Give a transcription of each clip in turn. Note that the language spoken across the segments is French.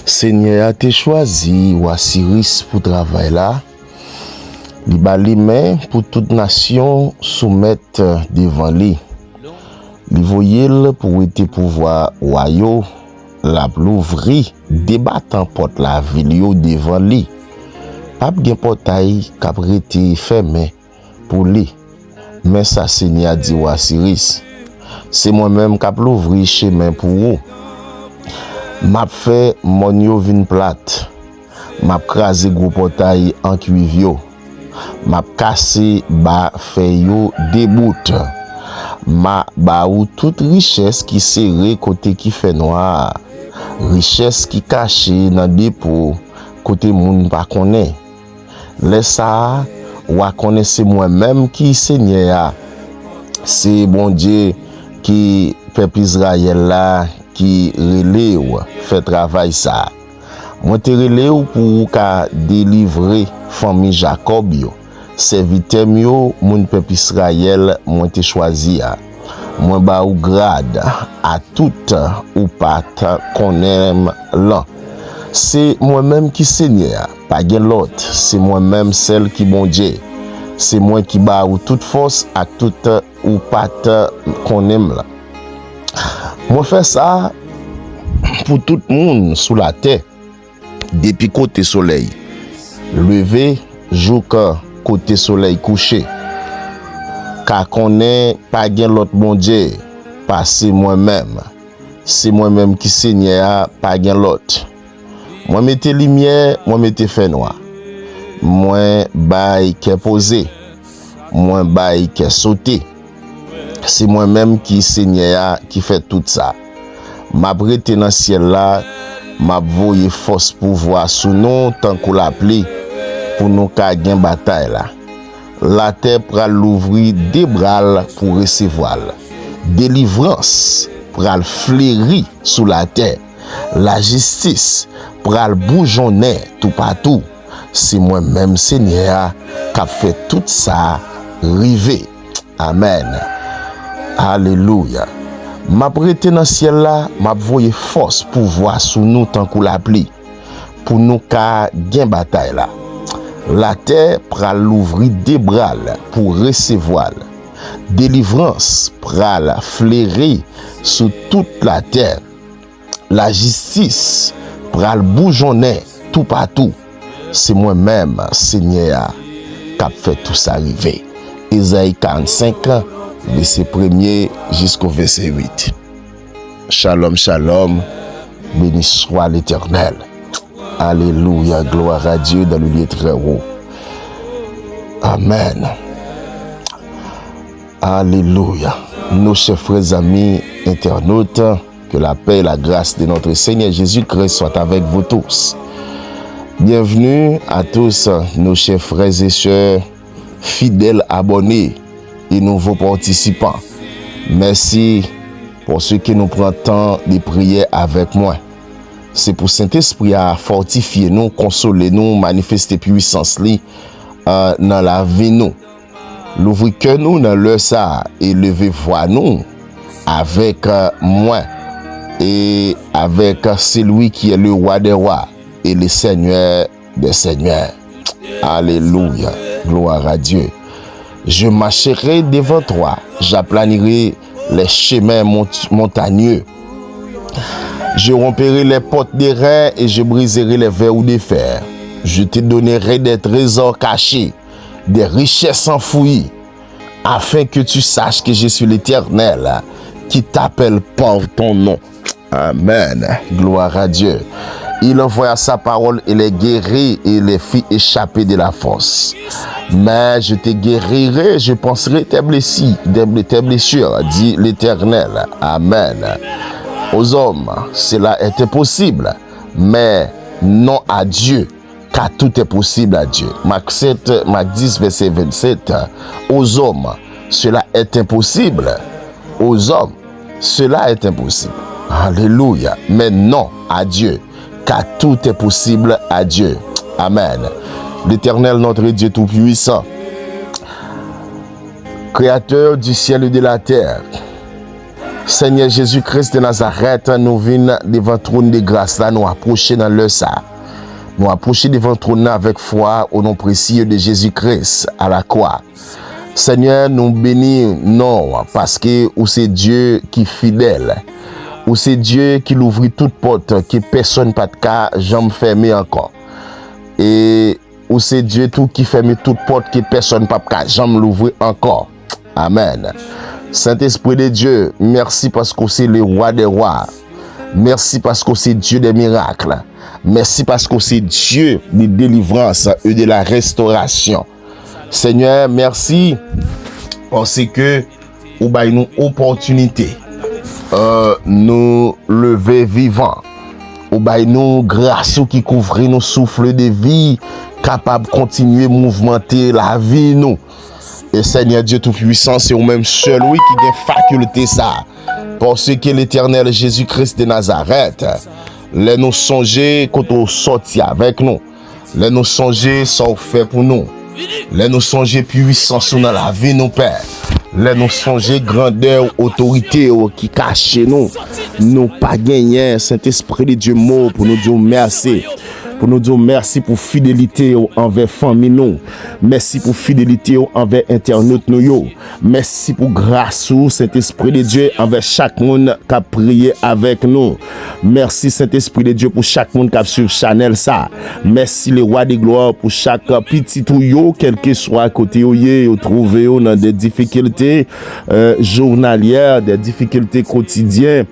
Seigneur a te choisi Osiris pour travail là. Il bat les mains pour toute nation soumettre devant lui. Il voyait pour être pouvoir royaux la l'ouvrir débattant porte la ville devant lui. Pas de portail qui a été fermé pour lui. Mais ça Seigneur a dit Osiris, c'est moi-même qui a l'ouvrir chemin pour vous. M'a fait mon yo vin plate. M'a crasé gros portail en cuivre. M'a cassé ba feyo déboute. M'a ba ou toute richesse qui serré côté qui fait noir. Richesse qui cachée dans dépôt côté moun pas connaît. Laisse ça ou connaître moi-même qui Seigneur. C'est bon Dieu qui peuple Israël là qui relève fait travail ça. Moi te relève pour ka délivrer famille Jacob yo. Serviteur yo moun peuple Israël moi te choisi a. Moi ba ou grade à tout ou pas qu'on aime là. C'est moi-même qui Seigneur, pas gen l'autre, c'est moi-même celle qui bon Dieu. C'est moi qui ba ou toute force à tout ou pas qu'on aime là. Moi fais ça pour tout le monde sous la terre depuis côté soleil levé jusqu'à côté soleil couché car connaît pas gen l'autre bon Dieu passer moi-même c'est moi-même qui Seigneur pas gen l'autre moi mettez lumière moi mettez fait noir moi bail qui posé moi bail qui sauté. C'est moi-même qui Seigneur qui fait tout ça. M'a prêté dans ciel là, m'a voyé force pouvoir sous nous tant qu'on l'appelé pour nous ka gain bataille là. La terre pral l'ouvrir des bras pour recevoir. Délivrance pral fleurir sous la terre. La justice pral bougeonner tout partout. C'est moi-même Seigneur qui a fait tout ça river. Amen. Alléluia. M'a prêté dans ciel là, m'a voyé force pouvoir sous nous tant qu'on l'appli pour nous ka gain bataille là. La terre pral l'ouvrir des bras pour recevoir. Délivrance pral fleurir sur toute la terre. La justice pral bougeonner tout partout. C'est moi-même Seigneur qui a fait tout ça arriver. Ésaïe 45 ans. Verset 1er jusqu'au verset 8. Shalom, shalom. Béni soit l'Éternel. Alléluia. Gloire à Dieu dans le lieu très haut. Amen. Alléluia. Nos chers frères amis internautes, que la paix et la grâce de notre Seigneur Jésus-Christ soient avec vous tous. Bienvenue à tous nos chers frères et sœurs, fidèles abonnés et nouveaux participants. Merci pour ceux qui nous prennent temps de prier avec moi. C'est pour Saint-Esprit à fortifier nous, consoler nous, manifester puissance dans la vie nous. L'ouvrir que nous dans le ça et lever voix nous avec moi et avec celui qui est le roi des rois et le Seigneur des seigneurs. Alléluia. Gloire à Dieu. Je marcherai devant toi, j'aplanirai les chemins montagneux. Je romperai les portes des reins et je briserai les verrous de fer. Je te donnerai des trésors cachés, des richesses enfouies, afin que tu saches que je suis l'Éternel qui t'appelle par ton nom. Amen. Gloire à Dieu. Il envoya sa parole et les guérit et les fit échapper de la force. Mais je te guérirai, je penserai tes blessures, dit l'Éternel. Amen. Aux hommes, cela est impossible, mais non à Dieu, car tout est possible à Dieu. Marc 10, verset 27. Aux hommes, cela est impossible. Aux hommes, cela est impossible. Alléluia. Mais non à Dieu, car tout est possible à Dieu. Amen. L'Éternel, notre Dieu Tout-Puissant, Créateur du ciel et de la terre, Seigneur Jésus-Christ de Nazareth, nous venons devant le trône de grâce là, nous approcher dans le ça. Nous approcher devant le trône avec foi au nom précieux de Jésus-Christ à la croix. Seigneur, nous bénissons non parce que c'est Dieu qui est fidèle. Ou c'est Dieu qui l'ouvre toute porte que personne pas de cas jamais fermé encore. Et ou c'est Dieu tout qui ferme toute porte que personne pas de cas jamais l'ouvrir encore. Amen. Saint-Esprit de Dieu, merci parce que c'est le roi des rois. Merci parce que c'est Dieu des miracles. Merci parce que c'est Dieu de délivrance et de la restauration. Seigneur, merci parce que vous avez une opportunité nous lever vivants. Vous avez nous grâce qui couvre nos souffles de vie, capable de continuer à mouvementer la vie nous. Et Seigneur Dieu Tout-Puissant, c'est vous-même seul oui qui a faculté ça. Parce que l'Éternel Jésus-Christ de Nazareth, les nous songer quand on sortit avec nous. Les nous songer ça fait pour nous. Les nous songer puissance dans la vie nous Père. Les nous songer grandeur, autorité qui cache nous. Nous pas gagner Saint-Esprit de Dieu mot pour nous dire merci. Pour nous dire merci pour fidélité envers famille nous. Merci pour fidélité envers internautes nous. Merci pour grâce au Saint-Esprit de Dieu envers chaque monde qui a prié avec nous. Merci Saint-Esprit de Dieu pour chaque monde qui a suivi Chanel ça. Merci le roi de gloire pour chaque petit ou quel que soit à côté ou trouvé dans des difficultés journalières, des difficultés quotidiennes.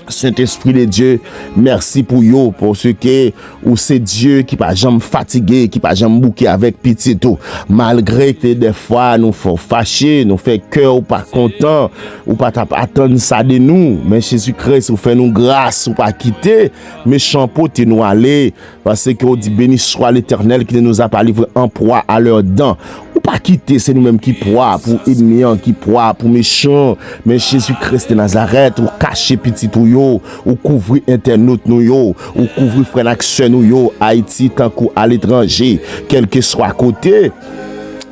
Saint-Esprit de Dieu, merci pour yo, parce que ou c'est Dieu qui pas jamais fatigué, qui pas jamais bouqué avec petit tout. Malgré que des fois nous faut fâcher, nous fait cœur ou pas content, ou pas attendre ça de nous, mais Jésus-Christ ou fait nous grâce ou pas quitter, méchant pote nous aller, parce que on dit béni soit l'Éternel qui nous a pas livré en proie à leurs dents. Ou pas quitter, c'est nous-mêmes qui proie pour ennemis, qui proie pour méchants, mais Jésus-Christ de Nazareth ou cacher petit tout yo, ou couvrir internautes nous yo, ou couvrir frères et nous yo, Haïti tant qu'à l'étranger, quel que soit à côté.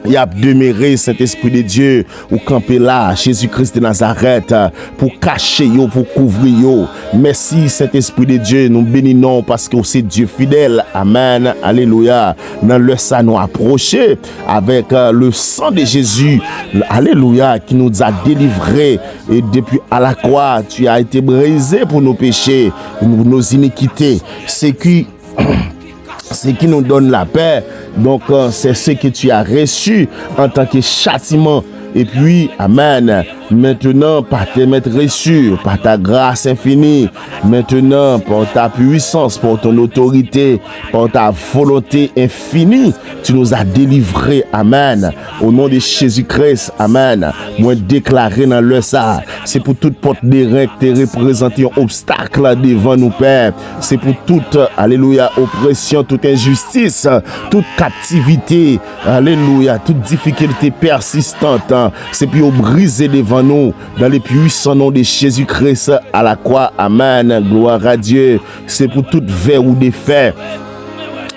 Il y a demeuré Saint-Esprit de Dieu ou camper là, Jésus-Christ de Nazareth, pour cacher yo, pour couvrir yo. Merci Saint-Esprit de Dieu, nous bénissons parce que c'est Dieu fidèle. Amen, alléluia. Dans le sang nous approcher avec le sang de Jésus, alléluia, qui nous a délivrés. Et depuis à la croix, tu as été brisé pour nos péchés, pour nos iniquités. C'est qui nous donne la paix. Donc, c'est ce que tu as reçu en tant que châtiment. Et puis, amen, maintenant, par tes maîtres reçus, par ta grâce infinie, maintenant, par ta puissance, par ton autorité, par ta volonté infinie, tu nous as délivrés, amen. Au nom de Jésus-Christ, amen. Moi, déclaré dans le ça, c'est pour toute porte de règles qui représente un obstacle devant nous, Père. C'est pour toute, alléluia, oppression, toute injustice, toute captivité, alléluia, toute difficulté persistante. C'est pour briser devant nous dans les puissants noms de Jésus-Christ à la croix. Amen. Gloire à Dieu. C'est pour tout verrou des faits.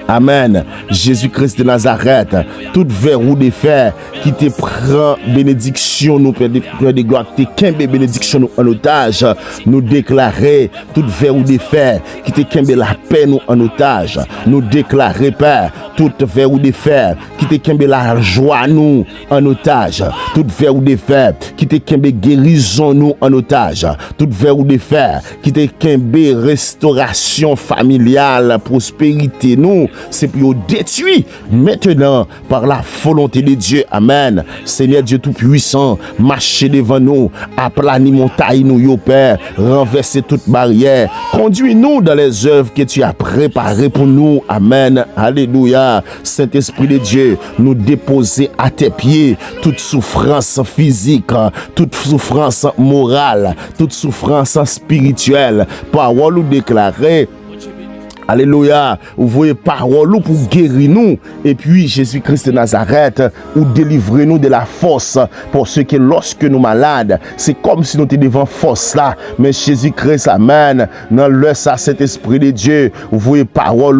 Amen. Jésus-Christ de Nazareth, tout verrou de fer qui te prend bénédiction, nous Père de gloire, qui te kembe bénédiction nous en otage, nous déclarer tout verrou de fer qui te kembe la paix nous en otage, nous déclarer Père, tout verrou de fer qui te kembe la joie nous en otage, tout verrou de fer qui te kembe guérison nous en otage, tout verrou de fer qui te kembe restauration familiale, prospérité nous. C'est pour détruire maintenant par la volonté de Dieu. Amen. Seigneur Dieu Tout-Puissant, marchez devant nous, aplani montagne nous, yo Père, renverser toute barrière, conduis-nous dans les œuvres que tu as préparées pour nous. Amen. Alléluia. Saint-Esprit de Dieu, nous déposer à tes pieds toute souffrance physique, toute souffrance morale, toute souffrance spirituelle. Parole ou déclarer. Alléluia. Vous voyez parole pour guérir nous. Et puis Jésus-Christ de Nazareth, ou délivrer nous de la force. Parce que lorsque nous malades, c'est comme si nous étions devant force là. Mais Jésus-Christ, amen. Dans le Saint-Esprit de Dieu, vous voyez parole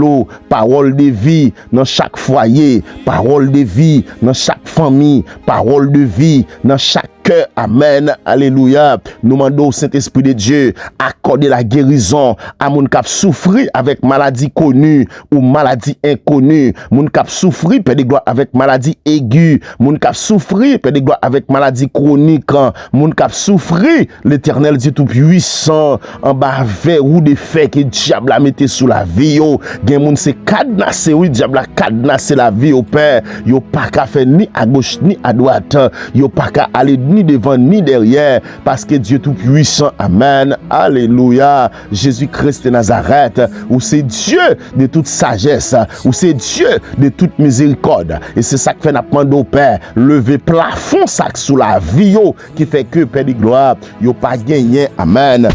de vie dans chaque foyer, parole de vie dans chaque famille, parole de vie dans chaque cœur. Amen. Alléluia. Nous demandons au Saint-Esprit de Dieu accorder la guérison à mon cap souffrir avec maladie connue ou maladie inconnue. Mon cap souffrir, Père de gloire, avec maladie aiguë. Mon cap souffrir, Père de gloire, avec maladie chronique. Mon cap souffrir, l'Éternel Dieu Tout-Puissant, en bas verrou de fait que diable a mis sous la vie. Gen moun se cadenassé, oui, diable a cadenassé la vie au Père. Yo pas qu'à faire ni à gauche ni à droite. Yo pas qu'à aller ni devant ni derrière, parce que Dieu Tout-Puissant, amen, alléluia, Jésus-Christ de Nazareth, où c'est Dieu de toute sagesse, où c'est Dieu de toute miséricorde, et c'est ça que fait n'apprendre au Père, lever plafond sac sous la vie, qui fait que, Père de gloire, yo pas gagné, amen,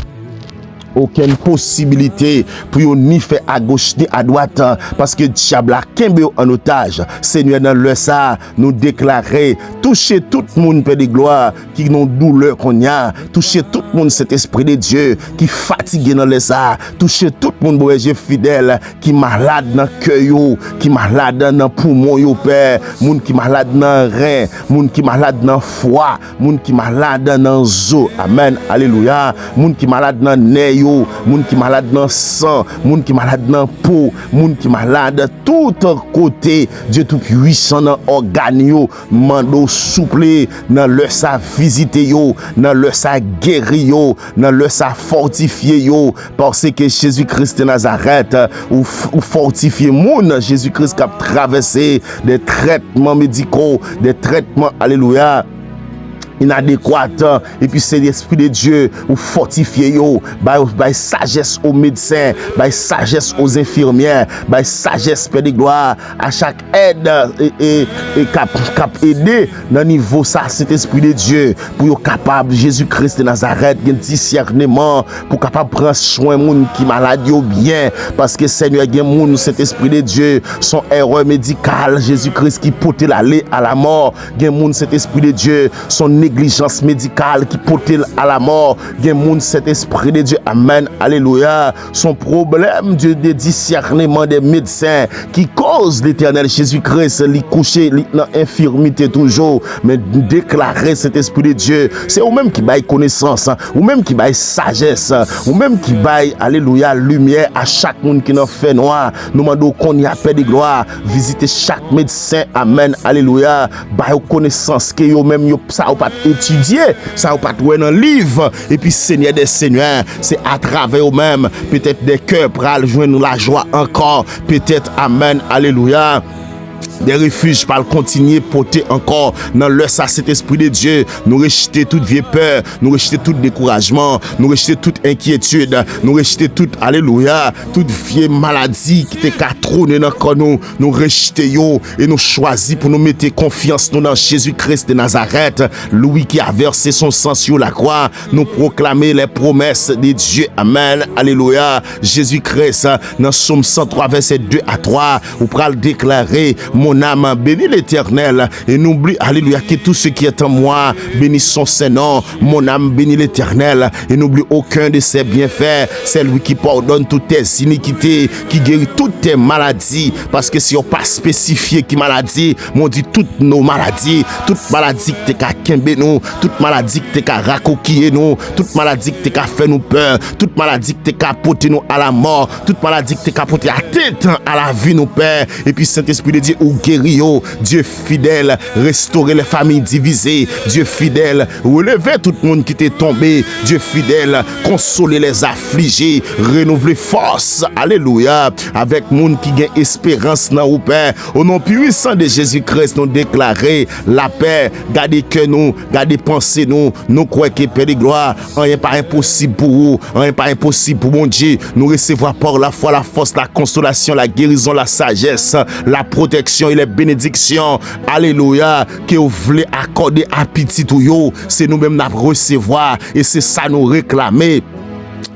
aucune possibilité pour yon ni faire à gauche ni à droite, parce que diable a kembe en otage. Seigneur, dans le ça, nous déclarer, toucher tout le monde, Père de gloire, qui n'ont douleur qu'on y a, toucher tout le monde, cet esprit de Dieu, qui fatigué dans le ça, toucher tout le monde, Dieu fidèle, qui malade dans le cœur, qui malade dans le poumon, Père, monde qui malade dans le rein, monde qui malade dans le foie, monde qui malade dans le zo, amen, alléluia, monde qui malade dans le nez, moun qui malade dans sang, moun qui malade dans peau, moun qui malade tout côté, Dieu tout puissant dans organe yo, mando souple dans le sa visiter yo, dans le sa guérir yo, dans le sa fortifier yo, parce que Jésus-Christ de Nazareth ou fortifier moun, Jésus-Christ qui a traversé des traitements médicaux, des traitements, alléluia, inadéquate, et puis c'est l'Esprit de Dieu ou fortifier yo, by sagesse aux médecins, by sagesse aux infirmières, by sagesse, Père de gloire, à chaque aide et cap aider dans niveau ça, cet Esprit de Dieu, pour être capable, Jésus-Christ de Nazareth, un discernement, pour capable prendre soin moun qui malade yo bien, parce que Seigneur, gen moun, cet Esprit de Dieu, son erreur médicale, Jésus-Christ qui pote l'aller à la mort, gen moun, cet Esprit de Dieu, son négligence médicale qui portait à la mort, gen moun cet esprit de Dieu, amen, alléluia, son problème de discernement des médecins qui cause l'Éternel Jésus-Christ, li coucher dans infirmité toujours, mais déclarer cet esprit de Dieu, c'est ou même qui baille connaissance, ou même qui baille sagesse, ou même qui baille, alléluia, lumière à chaque monde qui n'en fait noir, nous demandons qu'on y a paix de gloire, visiter chaque médecin, amen, alléluia, baille connaissance que yo même yo ça ou pas étudier, ça ou pas trouver dans livre, et puis Seigneur des seigneurs, c'est à travers eux-mêmes, peut-être des cœurs pour aller joindre la joie encore, peut-être, amen, alléluia, des refuges par continuer porter encore dans le ça cet esprit de Dieu, nous rejeter toute vieille peur, nous rejeter tout découragement, nous rejeter toute inquiétude, nous rejeter toute, alléluia, toute vieille maladie qui t'est trôné dans corps nous rejeter yo et nous choisir pour nous mettre confiance nous dans Jésus-Christ de Nazareth, lui qui a versé son sang sur la croix, nous proclamer les promesses de Dieu, amen, alléluia, Jésus-Christ dans Psaume 103 verset 2 à 3, ou pral déclarer, mon âme bénit l'Éternel et n'oublie, alléluia, que tout ce qui est en moi bénit son Saint-Nom. Mon âme bénit l'Éternel et n'oublie aucun de ses bienfaits. C'est lui qui pardonne toutes tes iniquités, qui guérit toutes tes maladies, parce que si on pas spécifié qui maladie, on dit toutes nos maladies, toute maladie que t'es qu'à kembe nous, toute maladie que t'es qu'à racoquiller nous, toute maladie que t'es qu'à faire nous peur, toute maladie que t'es qu'à porter nous à la mort, toute maladie que t'es qu'à porter à tête à la vie nous père, et puis Saint-Esprit de Dieu ou guérir, Dieu fidèle, restaurer les familles divisées, Dieu fidèle, relever tout le monde qui t'est tombé, Dieu fidèle, consoler les affligés, renouveler force, alléluia, avec monde qui gagne espérance dans au Père, au nom puissant de Jésus-Christ, nous déclarer la paix, gardez que nous, gardez pensée nous croyons que Père de gloire, rien pas impossible pour vous, rien pas impossible pour mon Dieu, nous recevoir par la foi, la force, la consolation, la guérison, la sagesse, la protection et les bénédictions, alléluia, que vous voulez accorder à petit ou yo, c'est nous-mêmes nous recevoir et c'est ça nous réclamer.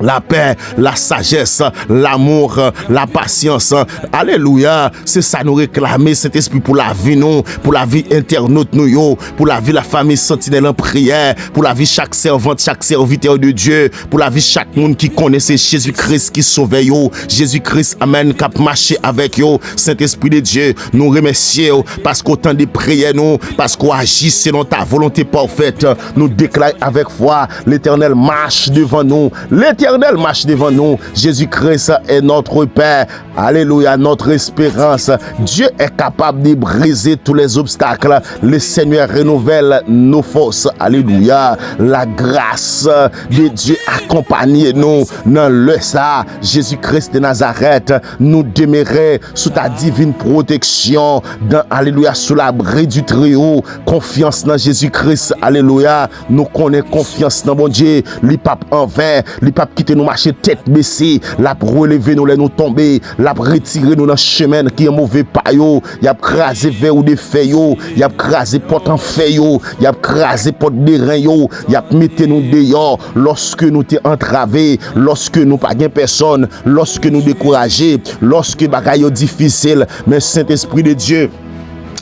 la paix, la sagesse, l'amour, la patience. Alléluia. C'est ça nous réclamer, cet esprit pour la vie nous, pour la vie internaute nous, pour la vie la famille sentinelle en prière, pour la vie chaque servante, chaque serviteur de Dieu, pour la vie chaque monde qui connaissait Jésus-Christ qui sauve yo, Jésus-Christ, amen, qui a marché avec yo. Saint-Esprit de Dieu, nous remercions parce qu'autant de prières nous, parce qu'on agit selon ta volonté parfaite, nous déclarons avec foi, l'Éternel marche devant nous, l'Éternel marche devant nous. Jésus-Christ est notre Père. Alléluia, notre espérance. Dieu est capable de briser tous les obstacles. Le Seigneur renouvelle nos forces. Alléluia. La grâce de Dieu accompagne nous dans le ça. Jésus-Christ de Nazareth nous demeurer sous ta divine protection. Dans, alléluia, sous l'abri du Très-Haut. Confiance dans Jésus-Christ. Alléluia. Nous connaissons confiance dans mon Dieu. Li pape en vain. Li pape quitter nous marcher tête baissée, la relever nous, nous tomber, la retirer nous dans le chemin qui est mauvais pas yo, y a crasé vers ou des feuilles yo, y a crasé porte en feuille yo, y a crasé porte des reins yo, y a mettez nous dehors lorsque nous t'es entravé, lorsque nous pas gain personne, lorsque nous découragés, lorsque bagaille difficile, mais Saint-Esprit de Dieu,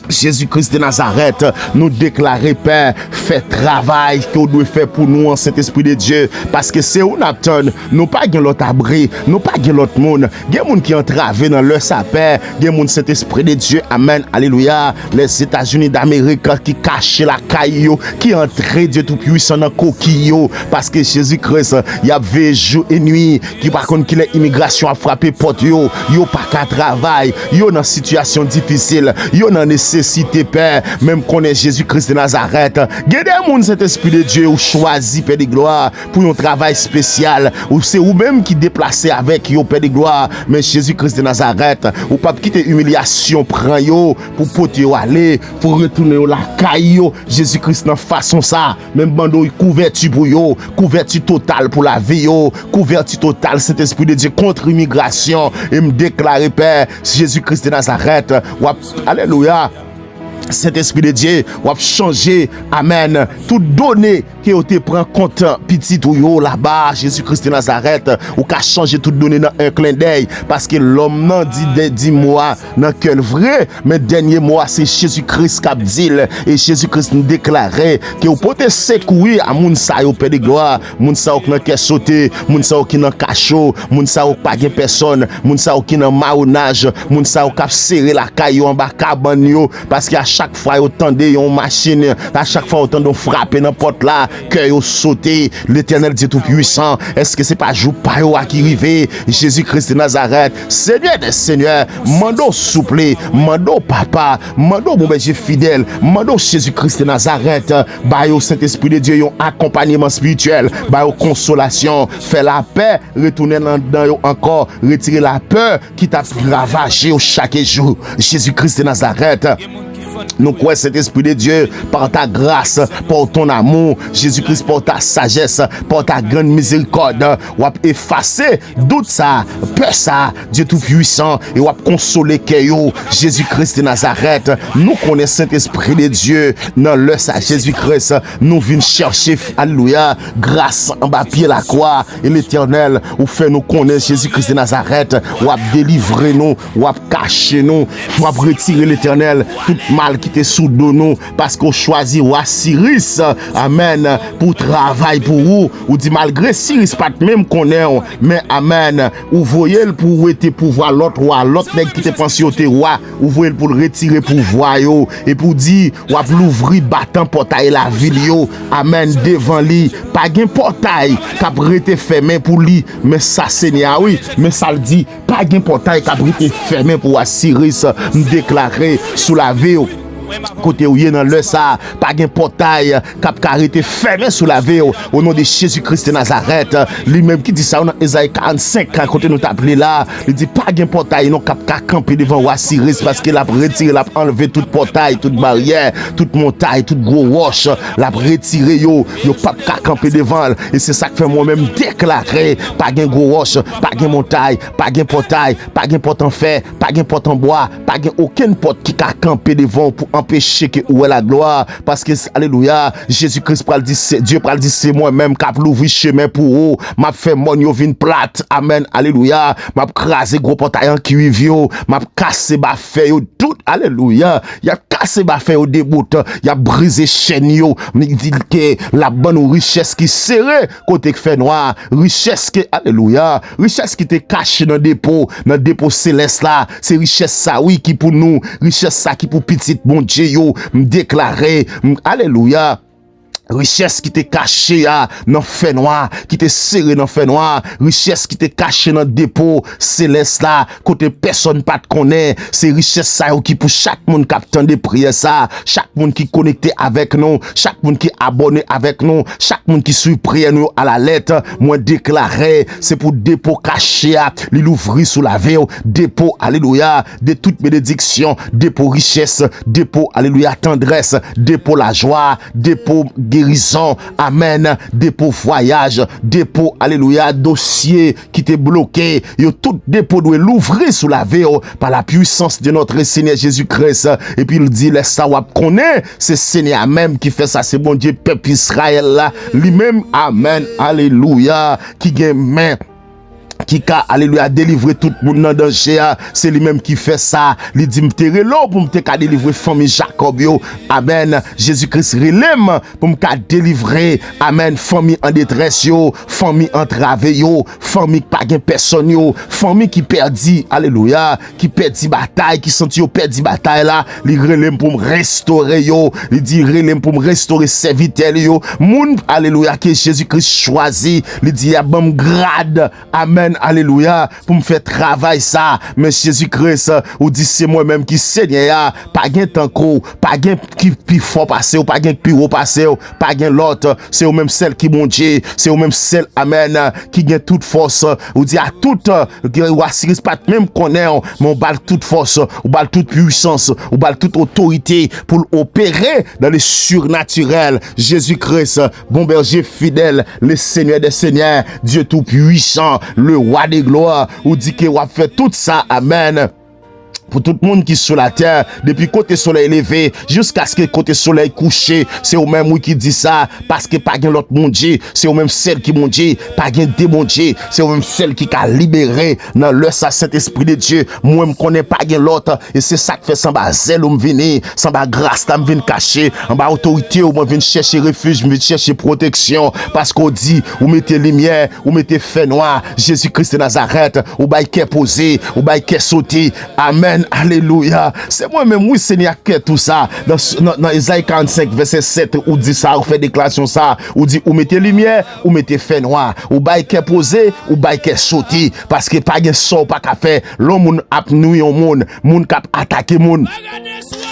Jésus-Christ de Nazareth, nous déclarer, Père, fait travail que vous devez faire pour nous en Saint-Esprit de Dieu. Parce que c'est où nous attendons, nous pas gain l'autre abri, nous pas gain l'autre monde. Il y a des gens qui ont entravé dans leur sapin, il y a des gens Saint-Esprit de Dieu, amen, alléluia. Les États-Unis d'Amérique qui cachent la caillou, qui entrent Dieu tout-puissant dans coquille, parce que Jésus-Christ, il y a veillé jour et nuit, qui par contre, qui l'immigration a frappé porte yo pas qu'à travail, yo dans situation difficile, yo dans nécessité, Père, même qu'on est Jésus-Christ de Nazareth. Gardez moun cet esprit de Dieu ou choisi, Père de gloire, pour un travail spécial, ou c'est ou même qui déplacé avec yo, Père de gloire, mais Jésus-Christ de Nazareth, ou pas quitter humiliation, prend yo, pour porter yo aller, pour retourner au la caille Jésus-Christ dans façon ça, même bando couverture pour yo, couverture totale pour la vie yo, couverture totale, cet esprit de Dieu contre immigration, et me déclarer, Père, Jésus-Christ de Nazareth, alléluia. Cet esprit de Dieu va changer, amen, tout donné que vous te prend compte petit ou yo là-bas, Jésus-Christ de Nazareth, ou qu'a changer tout donné dans un clin d'œil, parce que l'homme n'en dit 10 mois dans quel vrai, mais dernier mois c'est Jésus-Christ qui a dit, et Jésus-Christ nous déclarait que vous pouvez secourir à moun sa yo Père de gloire, moun sa yo qui n'a qu'à sauter, moun sa yo qui n'a cachot, moun sa yo pas gen personne, moun sa yo qui n'a maronnage, moun sa yo qui a serré la caillou en bas cabane yo, parce qu'à chaque fois vous tendez une machine, à chaque fois vous tendez frapper dans porte là, que vous sautez, l'Éternel Dieu tout puissant, est-ce que c'est pas jour pas yo qui arrivé, Jésus-Christ de Nazareth, Seigneur des seigneurs, mando souple, mando papa, mando mon berger fidèle, mando Jésus-Christ de Nazareth, ba yo Saint-Esprit de Dieu, un accompagnement spirituel, ba yo consolation, fait la paix, retourner dans yo encore, retirer la peur qui t'a ravagé chaque jour, Jésus-Christ de Nazareth. Nous croyons cet esprit de Dieu par ta grâce, par ton amour, Jésus-Christ, par ta sagesse, par ta grande miséricorde, ou a effacer doute ça, peur ça, Dieu tout puissant, et ou a consoler Keyo, Jésus-Christ de Nazareth. Nous connaissons cet esprit de Dieu dans le ça, Jésus-Christ. Nous venons chercher, alléluia, grâce en bas pied la croix, et l'Éternel, ou fait nous connaître Jésus-Christ de Nazareth, ou a délivrer nous, ou a cacher nous, ou a retirer l'Éternel, tout mal qui était sous nous, parce qu'on choisit ou Cyrus, amen, pour travail pour vous, ou dit malgré Cyrus pas même qu'on est, mais amen, ou voyez le pour être pouvoir l'autre roi, l'autre nèg qui te pense au roi, ou voyez pour le retirer pouvoir yo, et pour dire ou a l'ouvrir battant portail la ville yo, amen, devant lui, pas gain portail qu'a été fermé pour lui, mais ça Seigneur oui, mais ça le dit, pas gain portail qu'a été fermé pour Cyrus déclarer sous la vie. Côté où dans le ça, pas de portail, cap carité fermé sous la vie au nom de Jésus-Christ de Nazareth. Lui-même qui dit ça dans Ésaïe 45, quand nous t'appelé là, il dit pas de portail, non cap camper devant Cyrus parce qu'il a retiré, l'a enlevé tout portail, toute barrière, toute montagne, toute gros roche, l'a retiré yo pas camper devant. Et c'est ça que fait moi-même déclarer, pas de gros roche, pas de montagne, pas de portail, pas de porte en fer, pas de porte en bois, pas de aucune porte qui a camper devant pour empêcher que où est la gloire parce que alléluia Jésus-Christ pral dit Dieu pral dit c'est moi-même qui a l'ouvrir chemin pour vous m'a fait mon yo vin plate amen alléluia m'a craser gros portail en cuivre yo m'a casser ba fait yo tout alléluia y a cassé ba fait yo déboute y a brisé chaîne yo me dit que la bonne richesse qui serré côté fait noir richesse que alléluia richesse qui était cachée dans dépôt céleste là c'est richesse ça oui qui pour nous richesse ça qui pour petit bon Dieu yo me déclarer alléluia richesse qui t'est cachée dans fait noir, qui t'est serré dans fait noir, richesse qui t'est cachée dans dépôt céleste là, côté personne pas te connaît, c'est richesse ça qui pour chaque monde qui attend des prières ça, chaque monde qui connecté avec nous, chaque monde qui abonné avec nous, chaque monde qui suit prière nous à la lettre, moi déclaré, c'est pour dépôt caché l'ouvrir sous la veille, dépôt alléluia, de toute bénédiction, dépôt richesse, dépôt alléluia tendresse, dépôt la joie, dépôt guérison, amen, dépôt voyage, dépôt, alléluia, dossier qui t'est bloqué, yo tout dépôt doit l'ouvrir sous la veille par la puissance de notre Seigneur Jésus-Christ. Et puis il dit, laisse ça wap connaît, c'est Seigneur même qui fait ça, c'est bon Dieu, peuple Israël là, lui-même, amen, alléluia, qui gagne main, qui a alléluia délivrer tout le monde dans danger, c'est lui-même qui fait ça. Il dit m'te relo pour m'te ka délivrer famille Jacob yo. Amen. Jésus-Christ relève pour m'ka délivrer amen famille en détresse yo, famille entravée yo, famille pas gen personne yo, famille qui perdi alléluia, qui perdi bataille, qui senti yo perdi bataille là, il relève pour me restaurer yo. Il dit relève pour me restaurer serviteur yo. Moun alléluia que Jésus-Christ choisi, il dit ya bon grade. Amen. Alléluia, pour me faire travail ça, mais Jésus-Christ, ou dit c'est moi-même qui Seigneur, pas gain tanko, pas gain qui plus fort passer, ou pas gain plus haut passer, pas gain l'autre, c'est au même celle qui mon Dieu, c'est au même celle, amen, qui gagne toute force, ou dit à toute, ou Asiris pas même connaît, mais on bat toute force, ou bat toute puissance, ou bat toute autorité pour opérer dans le surnaturel. Jésus-Christ, bon berger fidèle, le Seigneur des Seigneurs, Dieu tout puissant, le roi des gloires, ou dit que on fait tout ça, amen. Pour tout le monde qui est sur la terre, depuis côté soleil levé, jusqu'à ce que côté soleil couché, c'est au même oui qui dit ça, parce que pas gen l'autre mon Dieu, c'est au même celle qui mon Dieu, pas gen des mon Dieu, c'est au même celle qui a libéré dans le Saint-Esprit de Dieu, moi me connais pas gen l'autre, et c'est ça qui fait sans bas zèle ou me venir, sans bas grâce, me venir cacher, en bas autorité ou me venir chercher refuge, me venir chercher protection, parce qu'on dit, ou mettez lumière, ou mettez feu noir, Jésus-Christ de Nazareth, ou bail qui est posé, ou bail qui est sauté, amen. Alléluia. C'est moi-même, oui, Seigneur, qui est tout ça. Dans Isaïe 45, verset 7, où dit ça, ou fait déclaration ça, où dit, ou mettez lumière, ou mettez fait noir, ou bail qui est posé, ou bail qui est sauté. Parce que pas de son, pas qu'à faire. L'homme a nuit au monde, moun cap attaqué monde.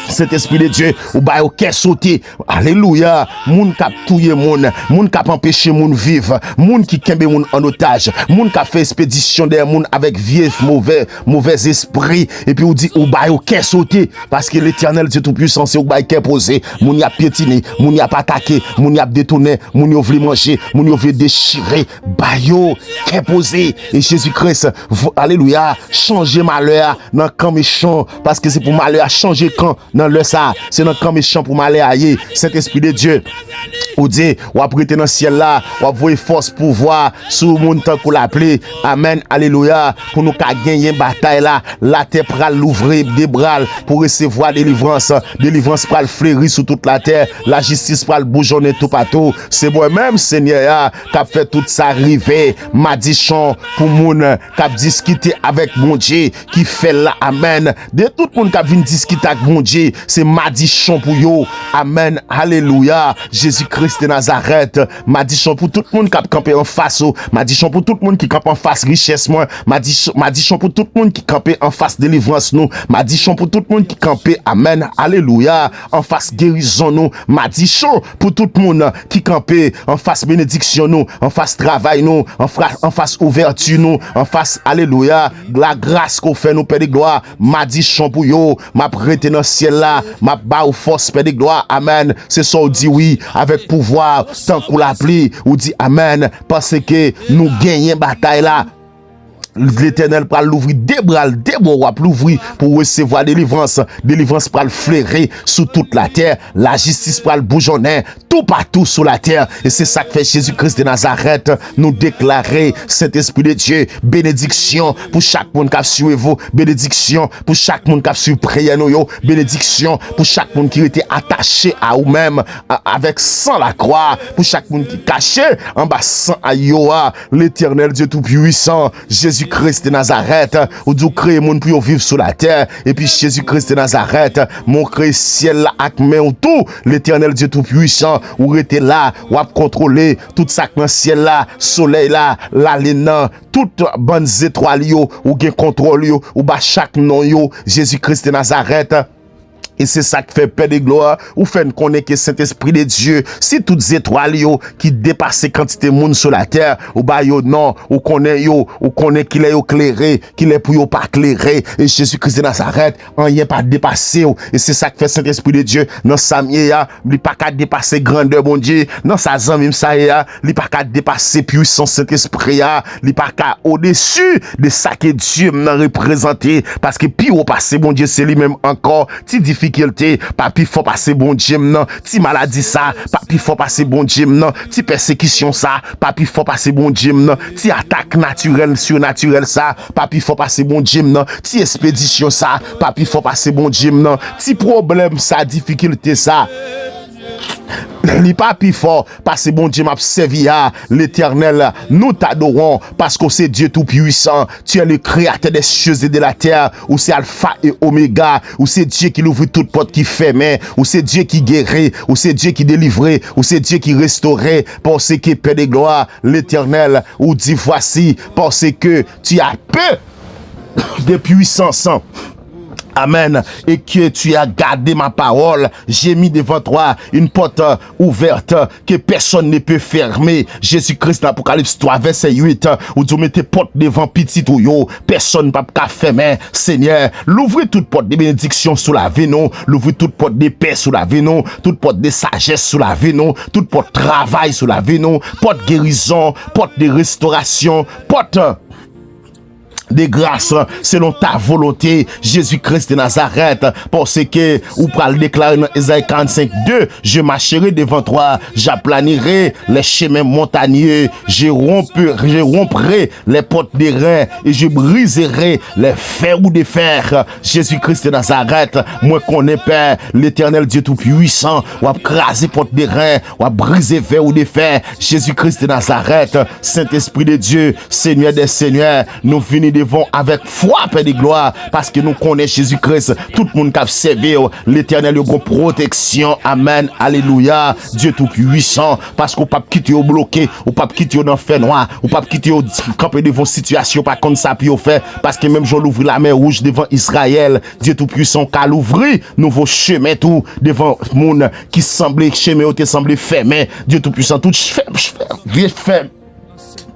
Cet esprit de Dieu, ou bail au qui est sauté. Alléluia. Moun cap touye monde, moun cap empêcher monde vivre, moun qui kembe monde en otage, moun cap fait expédition des monde avec vieux mauvais esprit. Et puis, dit ou bail au quai sauté parce que l'Éternel Dieu tout puissant c'est ou bail quai posé moun y a piétiné moun y a pas attaqué moun y a détourné moun y a voulu manger moun y a voulu déchirer bail quai posé et Jésus-Christ alléluia changer malheur dans camp méchant parce que c'est pour malheur changer camp dans le ça c'est dans camp méchant pour malheur ailler cet esprit de Dieu ou dit ou a prêter dans ciel là ou a voyer force pouvoir sous monde tant qu'on l'appeler amen alléluia pour nous ka gagner bataille là la terre pral l'ouvrir des bras pour recevoir délivrance pral fleurir sur toute la terre la justice pral bourgeonner tout partout c'est moi-même Seigneur qui a fait tout ça arriver madichon pour moun qui a discuté avec mon Dieu qui fait là amen de tout monde qui a vinn discuter avec mon Dieu c'est madichon pour yo amen alléluia Jésus-Christ de Nazareth madichon pour tout monde qui a campé en face madichon pour tout monde qui campe en face richesse moi madichon pour tout monde qui campe en face délivrance nous, madichon pour tout le monde qui campait, amen, alléluia, en face guérison nous, madichon pour tout le monde qui campait, en face bénédiction nous, en face travail nous, en face ouverture nous, en face, alléluia, la grâce qu'on fait nous, Père de gloire, madichon pour yo, m'a prêté dans le ciel là, m'a ba ou force, Père de gloire, amen, c'est ça on dit oui, avec pouvoir, tant qu'on l'appelle, ou dit amen, parce que nous gagnons bataille là, l'Éternel pral l'ouvrir des bras wap l'ouvrir pour recevoir délivrance pral flairer sous toute la terre, la justice pral bougeonner tout partout sur la terre. Et c'est ça que fait Jésus-Christ de Nazareth nous déclarer, Saint-Esprit de Dieu, bénédiction pour chaque monde qui a suivi vous, bénédiction pour chaque monde qui a suivi prière nous yo, bénédiction pour chaque monde qui était attaché à vous-même avec sang la croix, pour chaque monde qui caché en bas sang à Yoa, l'Éternel Dieu tout-puissant, Jésus-Christ de Nazareth, ou Dieu créé monde pour vivre sur la terre, et puis Jésus-Christ de Nazareth, mon créé ciel là avec main tout, l'Éternel Dieu tout-puissant, ou était là, ou a contrôler tout ça dans ciel là, soleil là, la lune, toutes bonnes étoiles yo, ou gen contrôle yo, ou ba chaque nom yo, Jésus-Christ de Nazareth. Et c'est ça qui fait paix de gloire, ou fait connaître que Saint-Esprit de Dieu, si toutes les étoiles yo, qui dépassent quantité de monde sur la terre, ou bah yo non, ou connaît qu'il est éclairé, qu'il est pour yo pas éclairé, et Jésus-Christ de Nazareth, rien pas dépassé, et c'est ça qui fait Saint-Esprit de Dieu, dans sa ya, li pas qu'à dépasser grandeur, bon Dieu, dans sa zanmim sa ya, li pas qu'à dépasser puissance Saint-Esprit ya, li pas qu'à au-dessus de ça que Dieu m'a représenté, parce que puis au passé, bon Dieu, c'est lui-même encore, ti difficile, papi faut passer bon Dieu non, ti maladie ça, papi faut passer bon Dieu non, ti persécution ça, papi faut passer bon Dieu non, ti attaque naturelle surnaturelle ça, papi faut passer bon Dieu non, ti expédition ça, papi faut passer bon Dieu non, ti problème ça, difficulté ça. Li pas plus fort parce que bon Dieu m'a servi à l'Éternel, nous t'adorons parce que c'est Dieu tout puissant, tu es le créateur des cieux et de la terre, ou c'est Alpha et Oméga, ou c'est Dieu qui ouvre toute porte qui fermait, ou c'est Dieu qui guérit, ou c'est Dieu qui délivrait, ou c'est Dieu qui restaurait, parce que Père de gloire, l'Éternel, ou dit voici, parce que tu as peu de puissance. Amen. Et que tu as gardé ma parole. J'ai mis devant toi une porte ouverte que personne ne peut fermer. Jésus-Christ, l'Apocalypse 3, verset 8, où tu mettez porte devant petit ou yo. Personne ne peut pas fermer. Seigneur, l'ouvrir toute porte de bénédiction sous la vie, non. L'ouvrir toute porte de paix sous la vie, non. Toute porte de sagesse sous la vie, non. Toute porte de travail sous la vie, non. Porte guérison, porte de restauration, porte de grâce selon ta volonté, Jésus-Christ de Nazareth, parce que ou pral déclarer dans Ésaïe 45:2, je marcherai devant toi, j'aplanirai les chemins montagneux, je romprai les portes des reins et je briserai les verrous de fer. Jésus-Christ de Nazareth, moi connais Père, l'Éternel Dieu tout puissant, ou a craser porte des reins, ou a briser verrous de fer. Jésus-Christ de Nazareth, Saint-Esprit de Dieu, Seigneur des Seigneurs, nous venons devant avec foi, Père de gloire, parce que nous connaissons Jésus-Christ, tout le monde qui a servi l'Éternel, il y a protection, amen, alléluia, Dieu tout puissant, parce qu'on ne peut pas quitter au bloqué, on ne peut pas quitter dans le fer noir, on ne peut pas quitter au camper devant situation, pas comme ça, puis on fait, parce que même Jean l'ouvre la mer rouge devant Israël, Dieu tout puissant, qu'à l'ouvrir, nouveau chemin tout, devant monde qui semblait chemin, qui semblait fermé, Dieu tout puissant, tout ferme,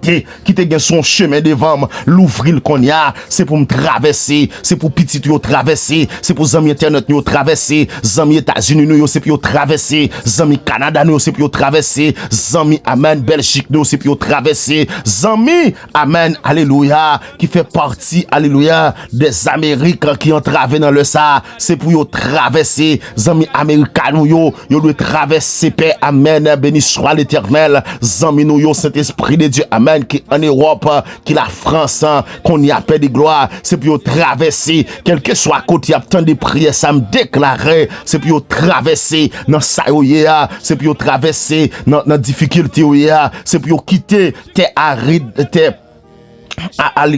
qui te gagne son chemin devant l'ouvrir qu'on y a, c'est pour me traverser, c'est pour petit yo traverser, c'est pour amis internet yo traverser, amis États-Unis nous c'est pour traverser, amis Canada nous c'est pour traverser, amis amen Belgique nous c'est pour traverser, amis amen alléluia qui fait partie alléluia des Amériques qui ont traversé dans le Sahara, c'est pour yo traverser, amis américains nous yo doit traverser paix amen, béni soit l'Éternel, amis nous yo Saint-Esprit de Dieu amen qui en Europe, qui la France, qu'on y appelle de gloire, c'est pour traverser, quel que soit côté, il y a tant de prières, ça me déclarait, c'est pour traverser dans ça, c'est pour traverser dans difficulté, c'est pour quitter tes arides, tes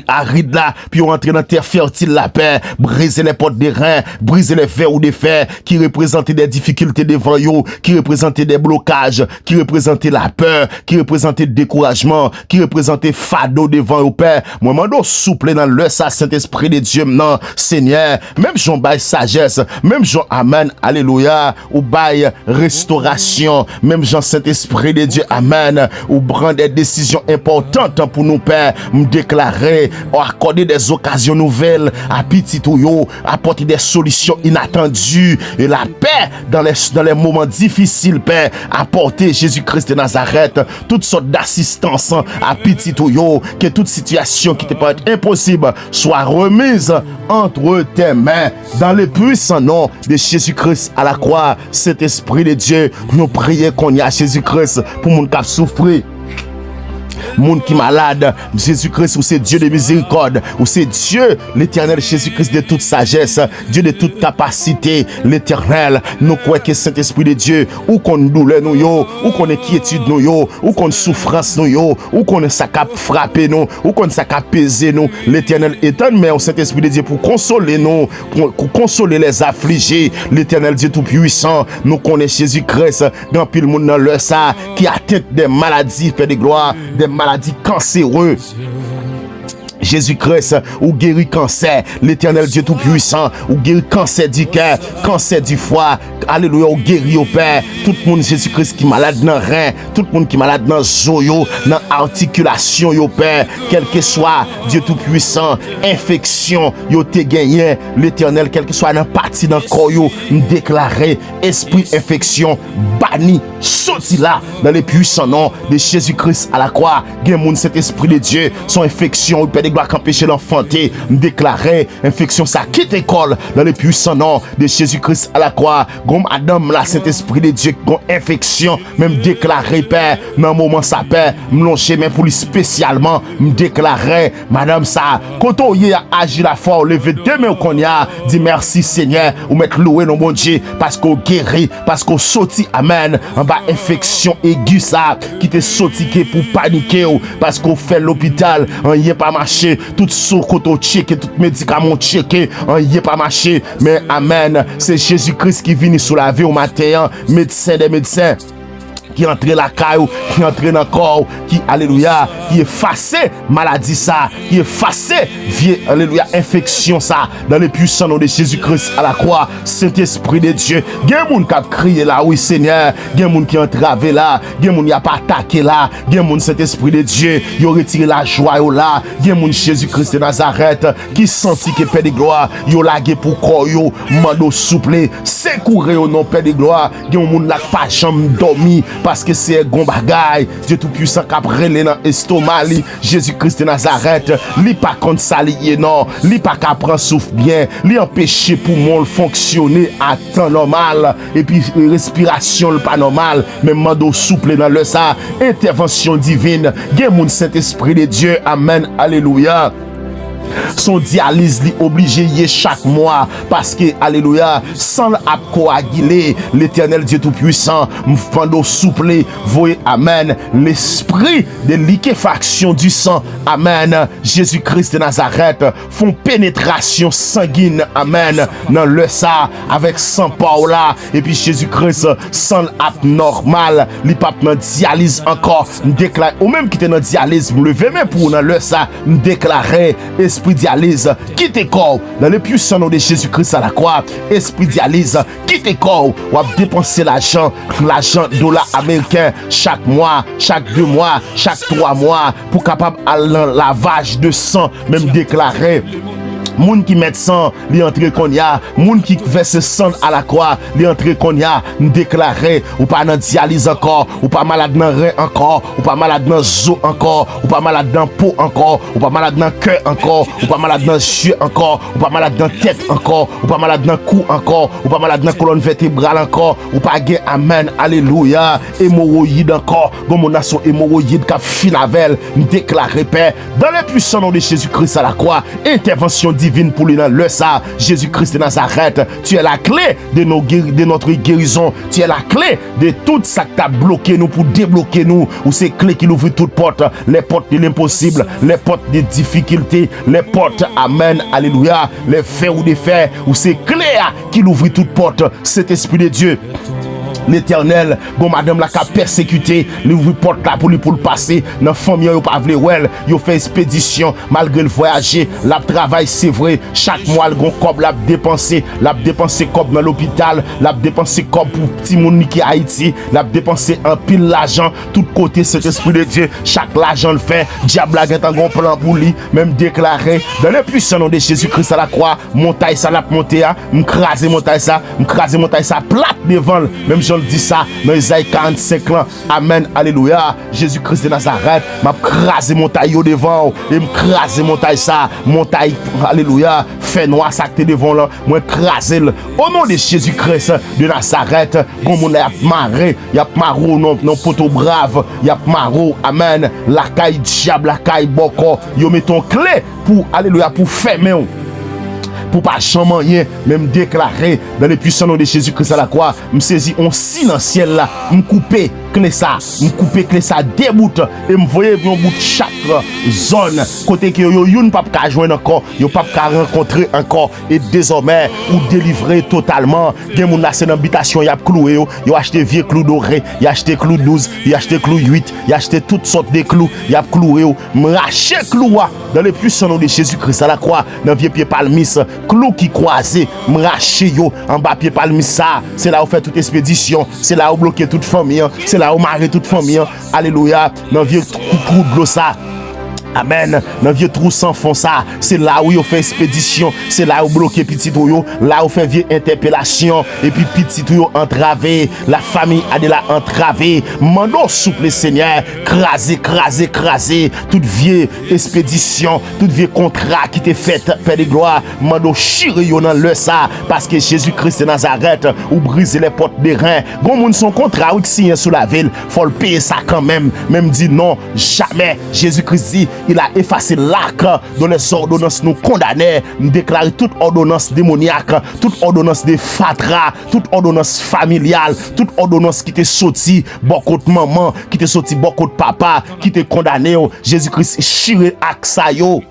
aride là, puis on entre dans terre fertile la paix, briser les portes des reins, briser les verrous de fer qui représentaient des difficultés devant yo, qui représentaient des blocages, qui représentaient la peur, qui représentaient le découragement, qui représentaient fado devant au Père. Moi, mando souple dans le Saint-Esprit de Dieu, non, Seigneur, même Jean bail sagesse, même Jean amen, alléluia, ou bail restauration, même Jean Saint-Esprit de Dieu, amen, ou prendre des décisions importantes pour nous, Père, déclarer, accorder des occasions nouvelles à petit yo, apporter des solutions inattendues et la paix dans les moments difficiles, Père, apporter Jésus-Christ de Nazareth, toutes sortes d'assistance à petit yo, que toute situation qui te peut être impossible soit remise entre tes mains dans le puissant nom de Jésus-Christ à la croix. Cet esprit de Dieu, nous prions qu'on y a Jésus-Christ pour mon cap souffrir. Monde qui malade, Jésus-Christ, ou c'est Dieu de miséricorde, ou c'est Dieu, l'éternel Jésus-Christ de toute sagesse, Dieu de toute capacité, l'éternel. Nous croyons que Saint-Esprit de Dieu, ou qu'on douleur nous yo, ou qu'on inquiétude nous yo, ou qu'on souffrance nous yo, ou qu'on ça cap frapper nous, ou qu'on ça cap peser nous, l'éternel étant mais au Saint-Esprit de Dieu pour consoler nous, pour consoler les affligés, l'éternel Dieu tout-puissant. Nous connaissons Jésus-Christ, dans pile monde dans le ça, qui a tête des maladies, fait de gloire, des maladies cancéreuses. Jésus-Christ, ou guérit cancer, l'éternel Dieu tout-puissant, ou guérit cancer du cœur, cancer du foie, alléluia, ou guérit au Père, tout le monde Jésus-Christ qui est malade dans le rein, tout le monde qui est malade dans le zoyo, dans l'articulation, au Père, quel que soit Dieu tout-puissant, infection, yo te gagné, l'éternel, quel que soit dans partie dans le corps, yo, déclaré, esprit infection, banni, sorti là, dans les puissants noms de Jésus-Christ à la croix, gen moun cet esprit de Dieu, son infection, ou Père de gloire, qu'empêcher l'enfanter, déclarer, infection, ça quitte école, dans les puissants noms de Jésus-Christ à la croix, comme Adam là, cet esprit de Dieu, gon infection, même déclaré, Père, dans un moment ça, Père, m'loncher, mais pour lui spécialement, m'déclarer, madame ça, quand on y a agi la foi, lever demain qu'on y a, dit merci Seigneur, ou mettre loué non bon Dieu, parce qu'on guérit, parce qu'on sorti, amen, en bas infection aiguë ça, qui te sorti pour paniquer, parce qu'on fait l'hôpital, on y est pas marché, tout sourd qu'on checké, tout médicament checké, on y est pas marché, mais amen, c'est Jésus-Christ qui vient sous la vie au matin, médecin des médecins, qui entre la caille, qui entre dans le corps, qui, alléluia, qui efface maladie ça, qui efface vieux, alléluia, infection ça, dans le puissant nom de Jésus-Christ à la croix, Saint-Esprit de Dieu. Il y a des gens qui ont crié là, oui Seigneur, il y a des gens qui ont entravé là, il y a des gens qui n'ont pas attaqué là, il y a des gens, Saint-Esprit de Dieu, ils ont retiré la joie là, il y a des gens, Jésus-Christ de Nazareth, qui sentit que Père de gloire, ils ont lagué pour corps, ils ont mando souple, secourir au nom Père de gloire, il y a des gens qui n'ont pas jamais dormi, parce que c'est un bon bagay, Dieu tout-puissant qui a brûlé dans l'estomac, Jésus-Christ de Nazareth, li pas contre ça lié non, li pas qu'à prendre souffle bien, li empêcher pour mon fonctionner à temps normal, et puis respiration pas normal, même mando souple dans le ça, intervention divine, gen moun Saint-Esprit de Dieu, amen, alléluia. Son dialyse li obligé y chaque mois parce que alléluia sans ap coaguler l'éternel Dieu tout puissant m'fando souple voyez amen l'esprit de liquéfaction du sang amen Jésus-Christ de Nazareth font pénétration sanguine amen dans le ça avec sang Paula et puis Jésus-Christ sans ap normal li pas dans dialyse encore déclare ou même qui était dans dialyse me lever même pour dans le ça déclarer esprit dialyse, quitte corps dans le puissant nom de Jésus-Christ à la croix. Esprit dialyse, quitte corps ou à dépenser l'argent dollar américain chaque mois, chaque 2 mois, chaque 3 mois pour capable aller lavage de sang, même déclarer. Moun qui met sang, li entre qu'on y a, moun qui verse sang à la croix, li entre qu'on y a, déclaré, ou pas dans dialyse encore, ou pas malade dans rein encore, ou pas malade dans zo encore, ou pas malade dans peau encore, ou pas malade dans cœur encore, ou pas malade dans yeux encore, ou pas malade dans tête encore, ou pas malade dans cou encore, ou pas malade dans colonne vertébrale encore, ou pas gain amen, alléluia, hémorroïde encore, bon mon nation hémorroïde qui fin avec, déclaré Père, dans le puissant nom de Jésus-Christ à la croix, intervention divine pour lui dans le ça, Jésus-Christ de Nazareth, tu es la clé de notre guérison, tu es la clé de tout ça qui t'a bloqué nous pour débloquer nous, ou c'est clé qui ouvre toutes portes, les portes de l'impossible, les portes des difficultés, les portes, amen, alléluia, les fers ou des fers, ou c'est clé qui ouvre toutes portes, cet esprit de Dieu. l'éternel, bon madame la ka persécuté, lui ouvre porte là pour lui passer, dans famille yo pas vle wel, yo fait expédition, malgré le voyager, la travail c'est vrai, chaque mois le gon cob la dépenser cob dans l'hôpital, la dépenser cob pour petit monde qui Haïti, la dépenser un pile l'argent, tout côté cet esprit de Dieu, chaque l'argent le fait, diable a un grand plan pour lui, même déclaré dans le puissant nom de Jésus-Christ à la croix, montagne ça l'a monté à, m'craser montagne ça plate devant, même j'en dis ça dans Isaïe 45 ans. Amen, alléluia. Jésus-Christ de Nazareth, m'a crasé montagne devant et m'craser montagne ça, montagne alléluia, fait noir ça que devant là, moi craser au nom de Jésus-Christ de Nazareth, bon monde y a maré, y a marou non poteau brave, y a marou, amen, la caille diable, la caille boko, yo mettons clé pour alléluia pour fermer pour pas jamais même déclarer dans le puissant nom de Jésus-Christ à la croix, me saisi on silentiel là, me couper clé ça déboute et me voyer un bout de chaque zone côté que yo youn pas ka joindre encore, yo pas ka rencontrer encore et désormais ou délivrer totalement. Gen moun là c'est dans habitation y a cloué yo acheté vieux clou doré, y acheté clou 12, y acheté clou 8, y acheté toutes sortes de clous, y a cloué me raché clou dans le puissant nom de Jésus-Christ à la croix, dans vieux pied palmis clou qui croisé, me raché yo en bas pied palmis ça, c'est là où fait toute expédition, c'est là où bloquer toute famille, c'est là où marrer toute famille, alléluia, dans vieux trou de l'eau ça. Amen. Dans vieux trou sans fond ça, c'est là où il fait expédition, c'est là où bloquer petit yo, là où fait vieux interpellation et puis petit yo entravé, la famille a de la entravé. Mando souple Seigneur, craser toute vieille expédition, toute vieille contrat qui t'est fait Père de gloire, mando chire yo dans le ça parce que Jésus-Christ de Nazareth ou briser les portes des reins. Gon moun son contrat ou qui signe sous la ville, faut le payer ça quand même dit non, jamais. Jésus-Christ dit il a effacé l'arc dont les ordonnances nous condamnaient, nous déclarer toute ordonnance démoniaque, toute ordonnance de fatra, toute ordonnance familiale, toute ordonnance qui t'est sorti beaucoup de maman, qui t'est sorti beaucoup de papa, qui t'est condamné. Jésus-Christ chiré ak sa yo.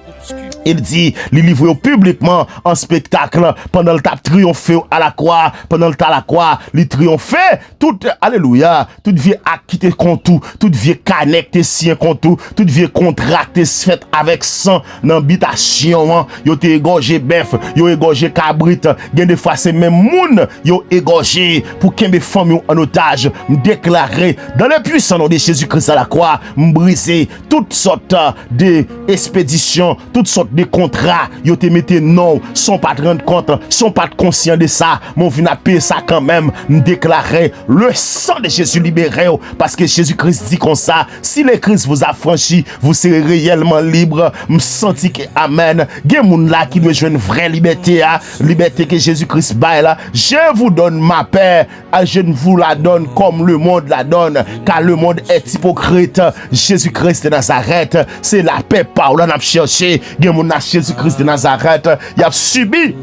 Il dit, il livre publiquement en spectacle pendant le tape triomphé à la croix, pendant le tape à la croix, il triomphé, tout, alléluia, toute vie acquitté contre tout, toute vie connecté sien contre tout, toute vie contracté fait avec sang dans l'habitation, yo te égorgé bœuf, yo égorgé cabrit, gen des fois c'est même moun, yo égorgé pour qu'un des femmes en otage, déclaré dans le puissant nom de Jésus-Christ à la croix, briser toutes sortes de expéditions, toutes sortes de contrats, yo te mette non, sont pas de rendre compte, sont pas conscients de ça, mon vin a payer ça quand même, déclarer le sang de Jésus libéré, parce que Jésus-Christ dit comme ça, si le Christ vous a franchi, vous serez réellement libre, me senti que amen, gen moun là qui doit jouer une vraie liberté, liberté que Jésus-Christ baille là, je vous donne ma paix, je ne vous la donne comme le monde la donne, car le monde est hypocrite, Jésus-Christ de Nazareth, c'est la paix par là n'a cherché, gen moun na Jésus-Christ de Nazareth, il a subi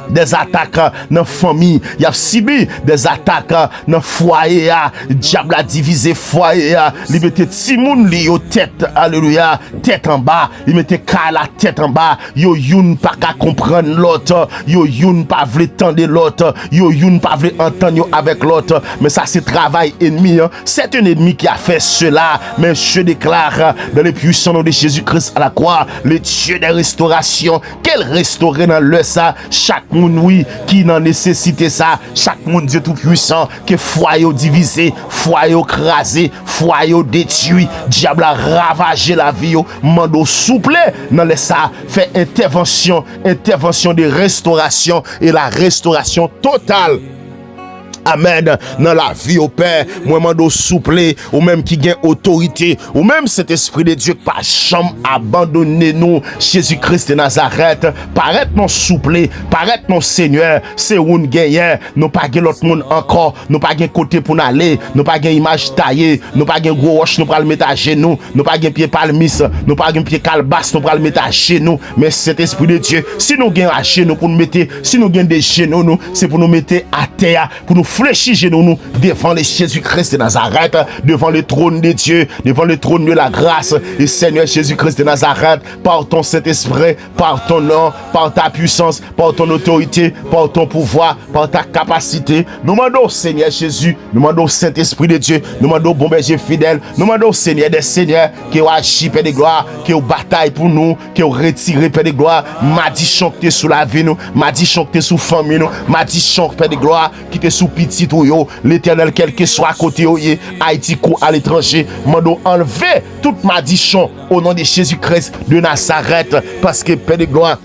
des attaques dans la famille, il a subi des attaques dans le foyer, diable a divisé foyer, il mettait Timoun li yo tête, alléluia, tête en bas, il mettait la tête en bas, yo youn pas qu'à comprendre l'autre, yo youn pas vle tendre l'autre, yo youn pas vle entendre avec l'autre, mais ça c'est travail ennemi, c'est un ennemi qui a fait cela, mais je déclare dans le puissant nom de Jésus-Christ à la croix, le Dieu des restaurations, qu'elle restaure dans le ça, chaque moun oui qui n'en nécessite ça, chaque moun Dieu tout puissant que foyer divisé, foyer crasé, foyer détruit, diable a ravagé la vie, mando souple dans les ça, fait intervention de restauration et la restauration totale. Amen. Dans la vie au Père, moi mando souple, ou même qui gagne autorité, ou même cet esprit de Dieu pas jamais abandonner nous, Jésus-Christ de Nazareth, paraît non souple, paraît non Seigneur, c'est où nous gagnons, nous pas gagne l'autre monde encore, nous pas gagne côté pour nous aller, nous pas gagne image taillée, nous pas gagne gros roche, nous pas le mettre à genoux, nous pas gagne pied palmis, nous pas gagne pied calebasse, nous pas le mettre à genoux, mais cet esprit de Dieu, si nous gagne à genoux pour nous mettre, si nous gagne des genoux, nous, c'est pour nous mettre à terre, pour nous fléchis genoux nous devant les Jésus-Christ de Nazareth, devant le trône de Dieu, devant le trône de la grâce. Et Seigneur Jésus-Christ de Nazareth, par ton Saint-Esprit, par ton nom, par ta puissance, par ton autorité, par ton pouvoir, par ta capacité, nous demandons Seigneur Jésus, nous demandons Saint-Esprit de Dieu, nous demandons bon berger fidèle, nous demandons Seigneur des Seigneurs, qui ont agi, Père de gloire, qui ont bataille pour nous, qui ont retiré, Père de gloire, m'a dit chanter sous la vie nous, m'a dit chanter sous famille nous, m'a dit chanter, Père de gloire, qui te sous petit ou yo, l'Éternel, quel que soit à côté ou Haïti ou à l'étranger, demandons enlever toute malédiction au nom de Jésus-Christ de Nazareth, parce que Père de gloire,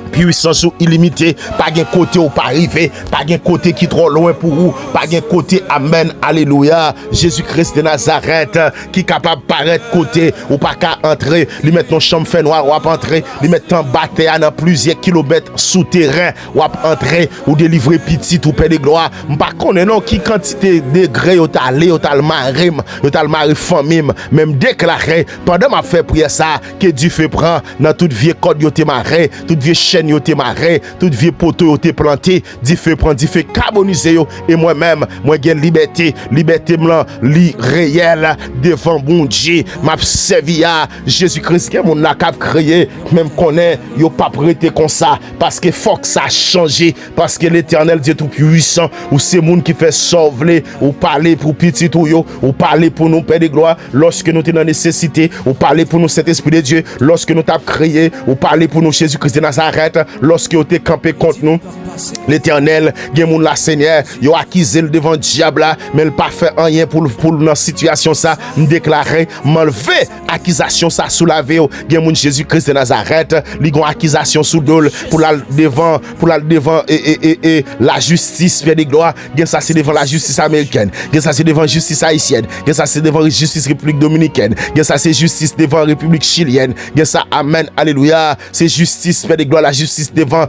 puissance ou illimitée, pas un côté ou pas arrivé, pas un côté qui trop loin pour vous, pas un côté, amen, alléluia, Jésus-Christ de Nazareth, qui est capable de paraître côté, ou pas qu'à entrer, lui mettre nos chambres fait noir, ou à entrer, lui mettre en bataille dans plusieurs kilomètres souterrains, ou à entrer, ou délivrer petit ou paix de gloire, pas connaît non, qui quantité de degrés, ou t'allé, ou t'as le mari famille, même déclaré, pendant ma fait prière ça, que Dieu fait prendre, dans toute vieille code, yo te marré, toute vieille chaîne, yo te marré, toute vie poteau yo te planté, dit fait prendre, dit fait carboniser yo, et moi-même, moi gen liberté blanc, li réel devant bon Dieu, m'a servi à Jésus-Christ qui mon la cap créé, même connaît yo pas prêté comme ça, parce que faut que ça change, parce que l'Éternel Dieu tout puissant, ou c'est monde qui fait sauver, ou parler pour petit ou yo, ou parler pour nous Père de gloire, lorsque nous sommes dans nécessité, ou parler pour nous cet esprit de Dieu, lorsque nous t'avons créé, ou parler pour nous Jésus-Christ de Nazareth, lorsque vous êtes campé contre nous, l'Éternel, gen la Seigneur, yo accusé le devant diable là, mais il pas fait rien pour dans situation ça, me déclarer, m'enlever accusation ça sous la veille, gen Jésus-Christ de Nazareth, li gon accusation sous dol pour la devant et la justice fait des gloires, gen ça c'est devant la justice américaine, gen ça c'est devant justice haïtienne, gen ça c'est devant justice République dominicaine, gen ça c'est justice devant République chilienne, gen ça amen alléluia, c'est justice fait des gloires, la justice devant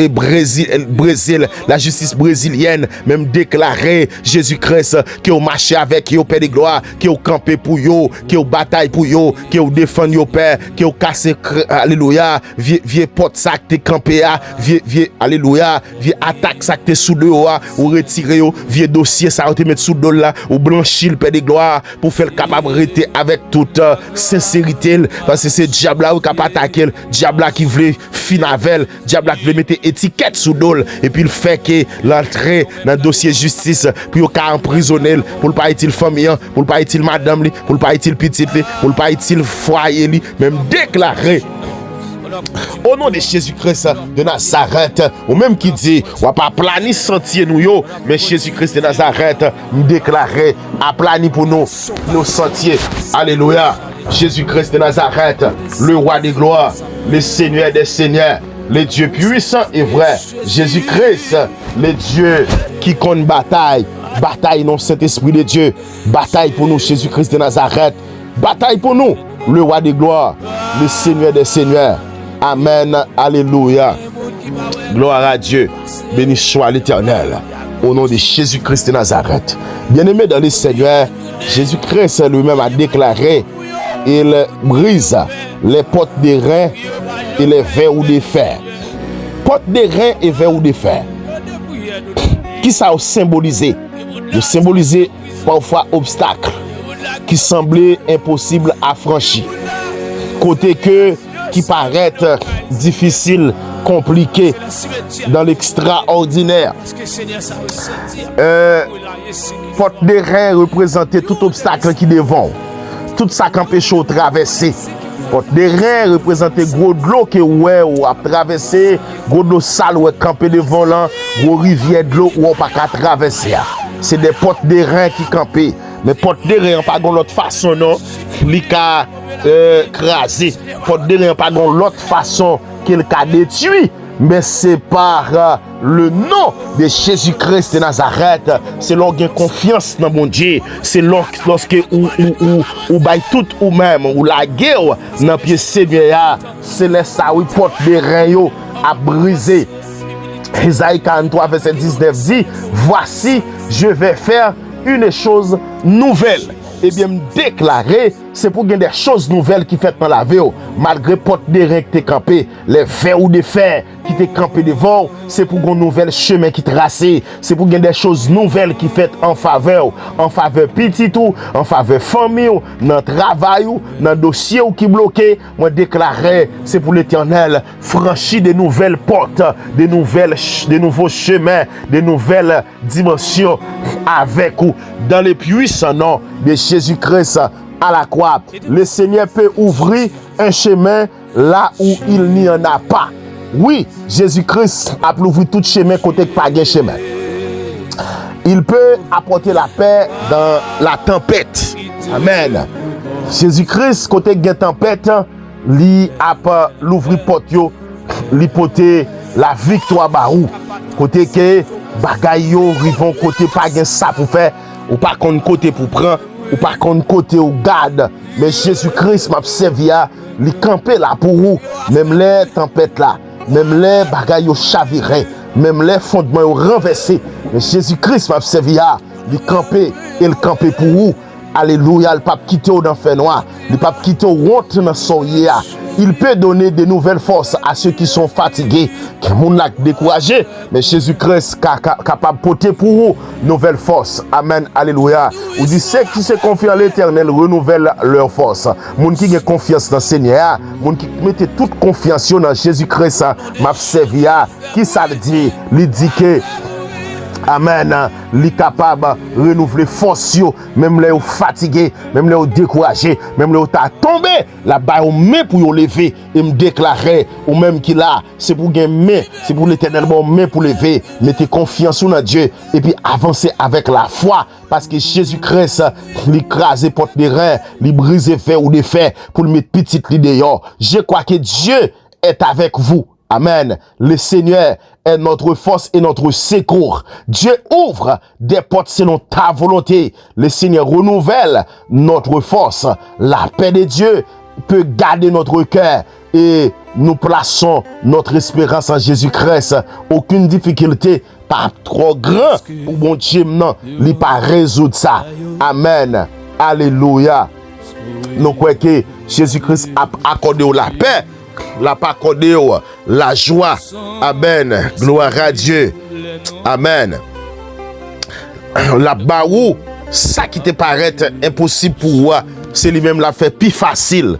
Brésil, la justice brésilienne, même déclaré Jésus-Christ qui ont marché avec yo Père de gloire, qui ont campé pour yo, qui ont bataille pour yo, qui ont défendu yo Père, qui ont cassé alléluia, vieux porte ça qui campé à, vieux alléluia, vieux attaque ça qui sous de ou retirer yo, vieux dossier ça te mettre sous de là, ou blanchir le Père de gloire pour faire capable rester avec toute sincérité, parce que c'est diable là ou capable attaquer, diable là qui veut finavel, diable qui veut mettre étiquette sous dol, et puis il fait que l'entrée dans le dossier justice pour qu'il emprisonner, pour pas être famille, pour pas être madame, pour pas être petite, pour pas être foyer, même déclaré au nom de Jésus-Christ de Nazareth, ou même qui dit, on va pas planifier sentier nous yo, mais Jésus-Christ de Nazareth nous déclarer à planifier pour nous nos sentiers. Alléluia. Jésus-Christ de Nazareth, le roi des gloires, le Seigneur des seigneurs, le Dieu puissant et vrai, Jésus-Christ, le Dieu qui compte bataille non Saint-Esprit de Dieu, bataille pour nous Jésus-Christ de Nazareth, bataille pour nous, le roi des gloires, le Seigneur des seigneurs. Amen, alléluia. Gloire à Dieu, béni soit l'Éternel, au nom de Jésus-Christ de Nazareth. Bien-aimé dans le Seigneur, Jésus-Christ lui-même a déclaré, il brise les portes des reins et les verrous de fer. Portes des reins et verrous de fer. Qui ça a symbolisé? Il symbolisé parfois obstacles qui semblaient impossibles à franchir. Côté que qui paraît difficile, compliqué, dans l'extraordinaire. Porte des reins représentait tout obstacle qui devant. Tout ça qui empêche de traverser. Porte des reins représentait gros de l'eau que ouais ou à traverser, gros de l'eau sale ou camper devant là, gros rivière de l'eau ou on pas qu'à traverser. C'est des portes des reins qui campaient. Mais porte des reins pas de l'autre façon non, li ka crasé. Porte des reins pas de l'autre façon qu'il ka détruit. Mais c'est par le nom de Jésus-Christ de Nazareth, c'est lorsque vous confiance dans mon Dieu, c'est lorsque ou bail tout ou même ou la guerre dans pied Seigneur, c'est les ça oui porte des reins à briser. Isaïe 43 verset 19 dit, voici je vais faire une chose nouvelle. Et bien me déclarer c'est pour gagner des choses nouvelles qui fait dans la vie, malgré porte de reins qui t'es campé, les vers ou des fers qui t'es campé devant, c'est pour gagner nouvel chemin qui tracé, c'est pour gagner des choses nouvelles qui fait en faveur petit ou, en faveur famille, dans travail ou, dans dossier ou qui bloqué, moi déclarer, c'est pour l'Éternel franchir de nouvelles portes, de nouveaux chemins, de nouvelles dimensions avec ou dans les puissants noms de Jésus-Christ à la croix. Le Seigneur peut ouvrir un chemin là où il n'y en a pas. Oui, Jésus-Christ a ouvert tout chemin côté pas de chemin. Il peut apporter la paix dans la tempête. Amen. Jésus-Christ côté de tempête, lui a l'ouvrir porte yo, lui porter la victoire barou. Côté que bagay yo rivon côté pas gen ça pour faire, ou pas kon côté pour prendre, ou pas kon côté ou garde. Mais Jésus-Christ m'a servi à li camper là pour vous, même les tempêtes là, même les bagay yo chaviré, même les fondements yo renversés. Mais Jésus-Christ m'a servi à li camper et le camper pour vous. Alléluia, le pape quitte au d'enfer noir, le pape quitte au honte dans son yéa. Il peut donner de nouvelles forces à ceux qui sont fatigués, qui sont découragés, mais Jésus-Christ est capable de porter pour vous nouvelles forces. Amen, alléluia. Ou dit, ceux qui se confient en l'Éternel renouvellent leur force. Moun qui a confiance dans le Seigneur, moun qui mette toute confiance dans Jésus-Christ, m'a servi, qui ça dit? Il dit que amen, li capable renouveler force même les fatigués, même les découragés, même les ta tombé, la bas au main pour yo lever et me déclarer ou même qui là, c'est pour gagner, c'est pour l'Éternel bon main pour lever, mettez confiance en Dieu et puis avancer avec la foi parce que Jésus-Christ li crase porte des reins, li brise fer ou des fers pour le mettre petit li dehors. Je crois que Dieu est avec vous. Amen. Le Seigneur est notre force et notre secours. Dieu ouvre des portes selon ta volonté. Le Seigneur renouvelle notre force. La paix de Dieu peut garder notre cœur et nous plaçons notre espérance en Jésus-Christ. Aucune difficulté, pas trop grand pour bon Dieu, non, il pas résoudre ça. Amen. Alléluia. Nous croyons que Jésus-Christ a accordé la paix. La pas accordé la joie. Amen. Gloire à Dieu. Amen. La baou, ça qui te paraît impossible pour moi, c'est lui-même la fait plus facile.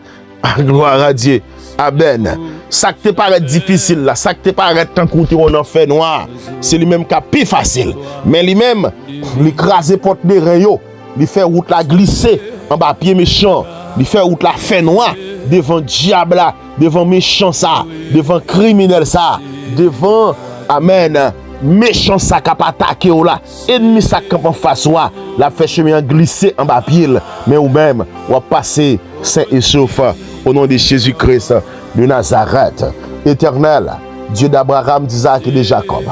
Gloire à Dieu. Amen. Ça qui te paraît difficile là, ça qui te paraît tant qu'on on en fait noir, c'est lui-même qui a plus facile. Mais lui-même, il crase porte des reins, il fait route la glisser en bas pied méchant, il fait route la fait noir devant diable là, devant méchant ça, devant criminel ça, devant amen, méchant ça qui a attaqué ou là, ennemi ça qui en face ou là, la fait chemin glisser en bas pied, mais ou même ou a passer saint et sauf au nom de Jésus-Christ de Nazareth. Éternel, Dieu d'Abraham, d'Isaac et de Jacob.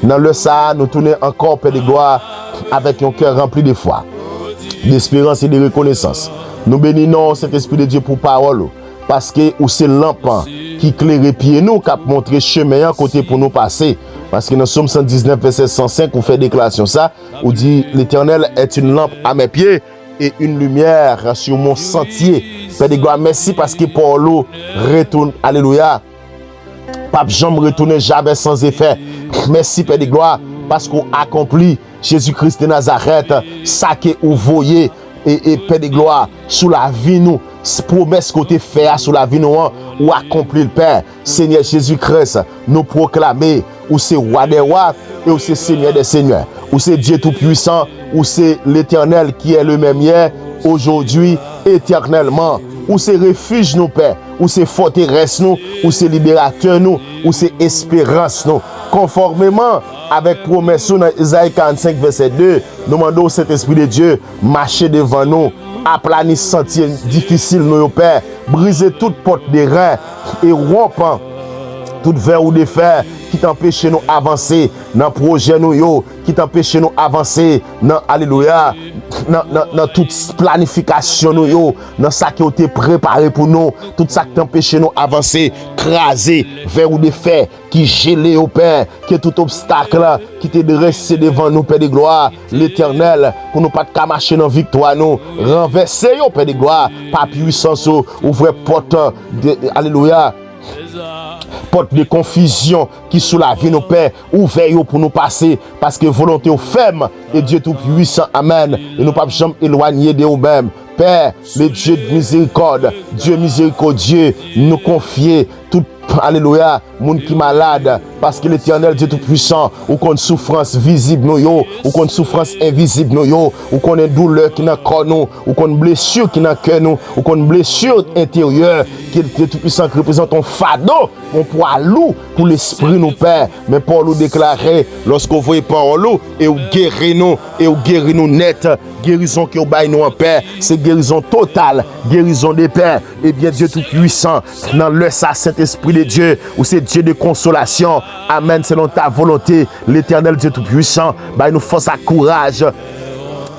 Dans le ça, nous tournons encore Père de gloire avec un cœur rempli de foi, d'espérance et de reconnaissance. Nous bénissons cet esprit de Dieu pour parole. Parce que c'est lampe qui éclaire pied nous, qui a montré chemin à côté pour nous passer. Parce que dans Somme 119, verset 105, on fait déclaration ça, on dit l'Éternel est une lampe à mes pieds et une lumière sur mon sentier. Père de gloire, merci parce que Paulo retourne, alléluia. Pape Jean me retourne jamais sans effet. Merci Père de gloire parce qu'on accomplit Jésus-Christ de Nazareth, ça que vous voyez et Père de gloire sous la vie nous. Promesse côté fait sur la vie nous ou accomplir le Père. Seigneur Jésus-Christ, nous proclamer ou c'est roi des rois et ou c'est Seigneur des seigneurs, ou c'est Dieu tout-puissant, ou c'est l'Éternel qui est le même hier, aujourd'hui, éternellement, ou c'est refuge nous Père, ou c'est forteresse nous, ou c'est libérateur nous, ou c'est espérance nous. Conformément avec promesse dans Isaïe 45 verset 2, nous demandons au Saint-Esprit de Dieu marcher devant nous, aplanir sentier difficile nous Père, briser toute porte des reins et rompant tout verre ou défaire qui t'empêche nous avancer dans le projet nous yo, qui t'empêche nous avancer dans alléluia dans toute planification nous yo, dans ça qui a été préparé pour nous, tout ça qui t'empêche nous avancer, craser verre ou défaire qui gelé au Père, qui est tout obstacle qui t'est dressé devant nous Père de gloire, l'Éternel pour nous pas de marcher dans victoire nous, renverser au Père de gloire par puissance ouvrir porte alléluia porte de confusion qui sous la vie nos pères ouvert pour nous passer parce que volonté au ferme et Dieu tout puissant amen et nous pas jamais éloigner de nous-mêmes Père le Dieu de miséricorde Dieu miséricordieux nous confier tout alléluia monde qui malade parce que l'Éternel Dieu tout puissant ou qu'on souffrance visible nous yo ou qu'on souffrance invisible nous yo ou qu'on une douleur qui dans corps nous ou qu'on blessure qui dans cœur nous ou qu'on blessure intérieure qui Dieu tout puissant qui représente un fardeau mon poids lourd pour l'esprit nous Père mais pour nous déclarer lorsqu'on voit parole et ou guérir nous net guérison qui au bail nous en Père c'est guérison totale guérison des pères et bien Dieu tout puissant dans le Saint-Esprit de Dieu ou c'est Dieu de consolation amen selon ta volonté l'Éternel Dieu tout puissant bail nous force à courage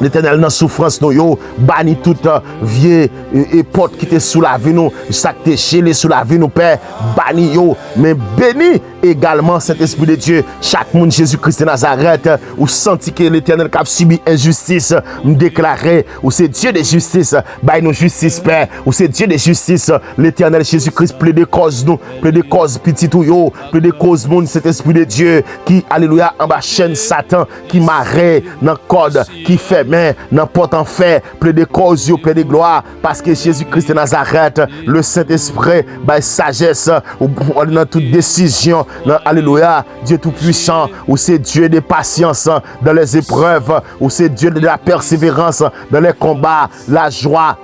l'Éternel dans souffrance nous yo banni toute vieille et porte qui était sous la vie nous ça qui était gelé sous la vie nous Père banni yo mais béni également Saint-Esprit de Dieu chaque monde Jésus-Christ de Nazareth ou senti que l'Éternel qui a subi injustice me déclarer ou c'est Dieu de justice bail nous justice Père ou c'est Dieu de justice l'Éternel Jésus-Christ plaide de cause nous plaide de cause petit tout yo plaide de cause monde Saint-Esprit de Dieu qui alléluia en bas chaîne Satan qui marrait dans code qui fait mais n'importe en fait plaide de cause yo plaide de gloire parce que Jésus-Christ de Nazareth le Saint-Esprit bail sagesse ou dans toute décision alléluia Dieu tout puissant ou c'est Dieu de patience dans les épreuves ou c'est Dieu de la persévérance dans les combats la joie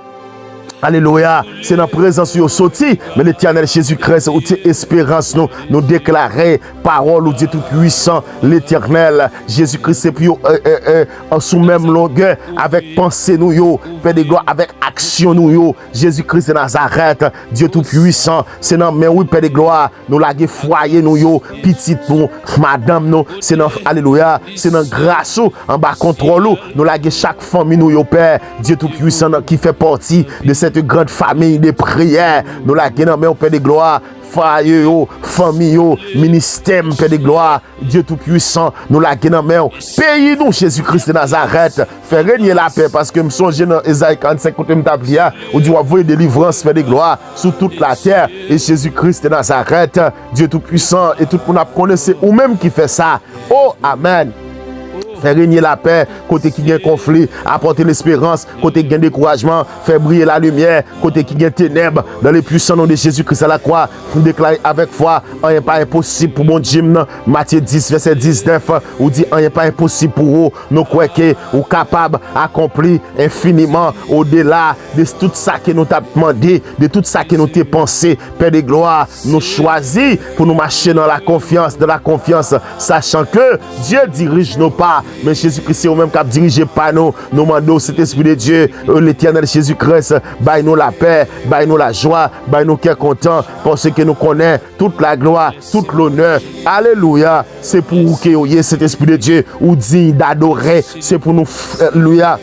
alléluia, c'est dans la présence où sorti, mais l'Éternel Jésus-Christ, où tu espérance nous déclarer parole ou Dieu tout puissant, l'Éternel Jésus-Christ, c'est puis en sous même longueur, avec pensée nous yo, Père de gloire, avec action nous yo, Jésus-Christ de Nazareth, Dieu tout puissant, c'est dans mais oui Père de gloire, nous laguer foyer nous yo, petite nous, madame nous, c'est dans alléluia, c'est dans grâce en bas contrôle nous laguer chaque famille nous yo Père, Dieu tout puissant qui fait partie de cette grande famille de prière nous la gagnons au Père de gloire famille ministère Père de gloire Dieu tout puissant nous la gagnons pays nous Jésus-Christ de Nazareth fait régner la paix parce que me songe dans Ésaïe 45 côté me tablia où Dieu envoyer délivrance Père de gloire sur toute la terre et Jésus-Christ de Nazareth Dieu tout puissant et tout le monde connaissez ou même qui fait ça oh amen faire régner la paix, côté qui gagne conflit, apporter l'espérance, côté qui gagne découragement, faire briller la lumière, côté qui gagne ténèbres, dans le puissant nom de Jésus-Christ à la croix, nous déclarer avec foi, rien n'est pas impossible pour mon Dieu, Matthieu 10, verset 19, ou dit, rien n'est pas impossible pour vous, nous croyons que vous capable d'accomplir infiniment au-delà de tout ça que nous t'avons demandé, de tout ça que nous t'avons pensé, Père de gloire, nous choisis pour nous marcher dans la confiance, sachant que Dieu dirige nos pas. Mais Jésus-Christ, c'est vous-même qui a dirigé par nous. Nous demandons cet Esprit de Dieu, l'Éternel Jésus-Christ, baille nous la paix, baille nous la joie, baille nous cœur content, parce que nous connaissons toute la gloire, tout l'honneur. Alléluia. C'est pour vous que vous ayez cet Esprit de Dieu, ou digne d'adorer. C'est pour nous, alléluia.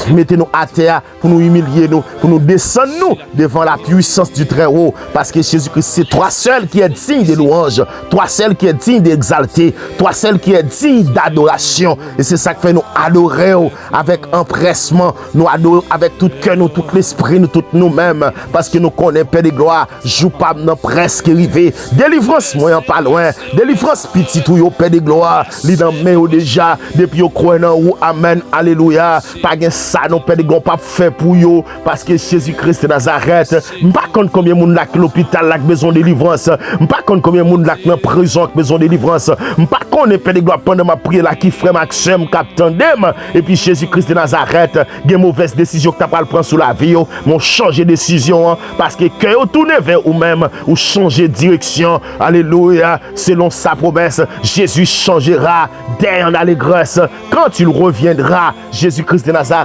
Mettez-nous à terre pour nous humilier, pour nous descendre nous devant la puissance du Très-Haut. Parce que Jésus-Christ, c'est toi seul qui est digne de louange, toi seul qui est digne d'exalter, toi seul qui est digne d'adoration. Et c'est ça qui fait nous adorer avec empressement, nous adorer avec tout cœur, nous, tout l'esprit, nous, tout nous-mêmes. Parce que nous connaissons Père de gloire, joue pas nous presque arrivé. Délivrance, moi, pas loin. Délivrance, petit ou Père de gloire, li dans main déjà, depuis au croyant ou amen, alléluia. Pas ça non Père de gloire pas fait pour yo parce que Jésus-Christ de Nazareth pas compte combien monde là l'hôpital là besoin de délivrance pas compte combien monde là dans prison besoin de délivrance pas connait Père de gloire pendant ma prière là qui frère Maxime captandem et puis Jésus-Christ de Nazareth des mauvaises décisions que tu pas prendre sur la vie mon changer décision parce que cœur tourner vers ou même ou changer direction alléluia selon sa promesse Jésus changera dès en allégresse quand il reviendra Jésus-Christ de Nazareth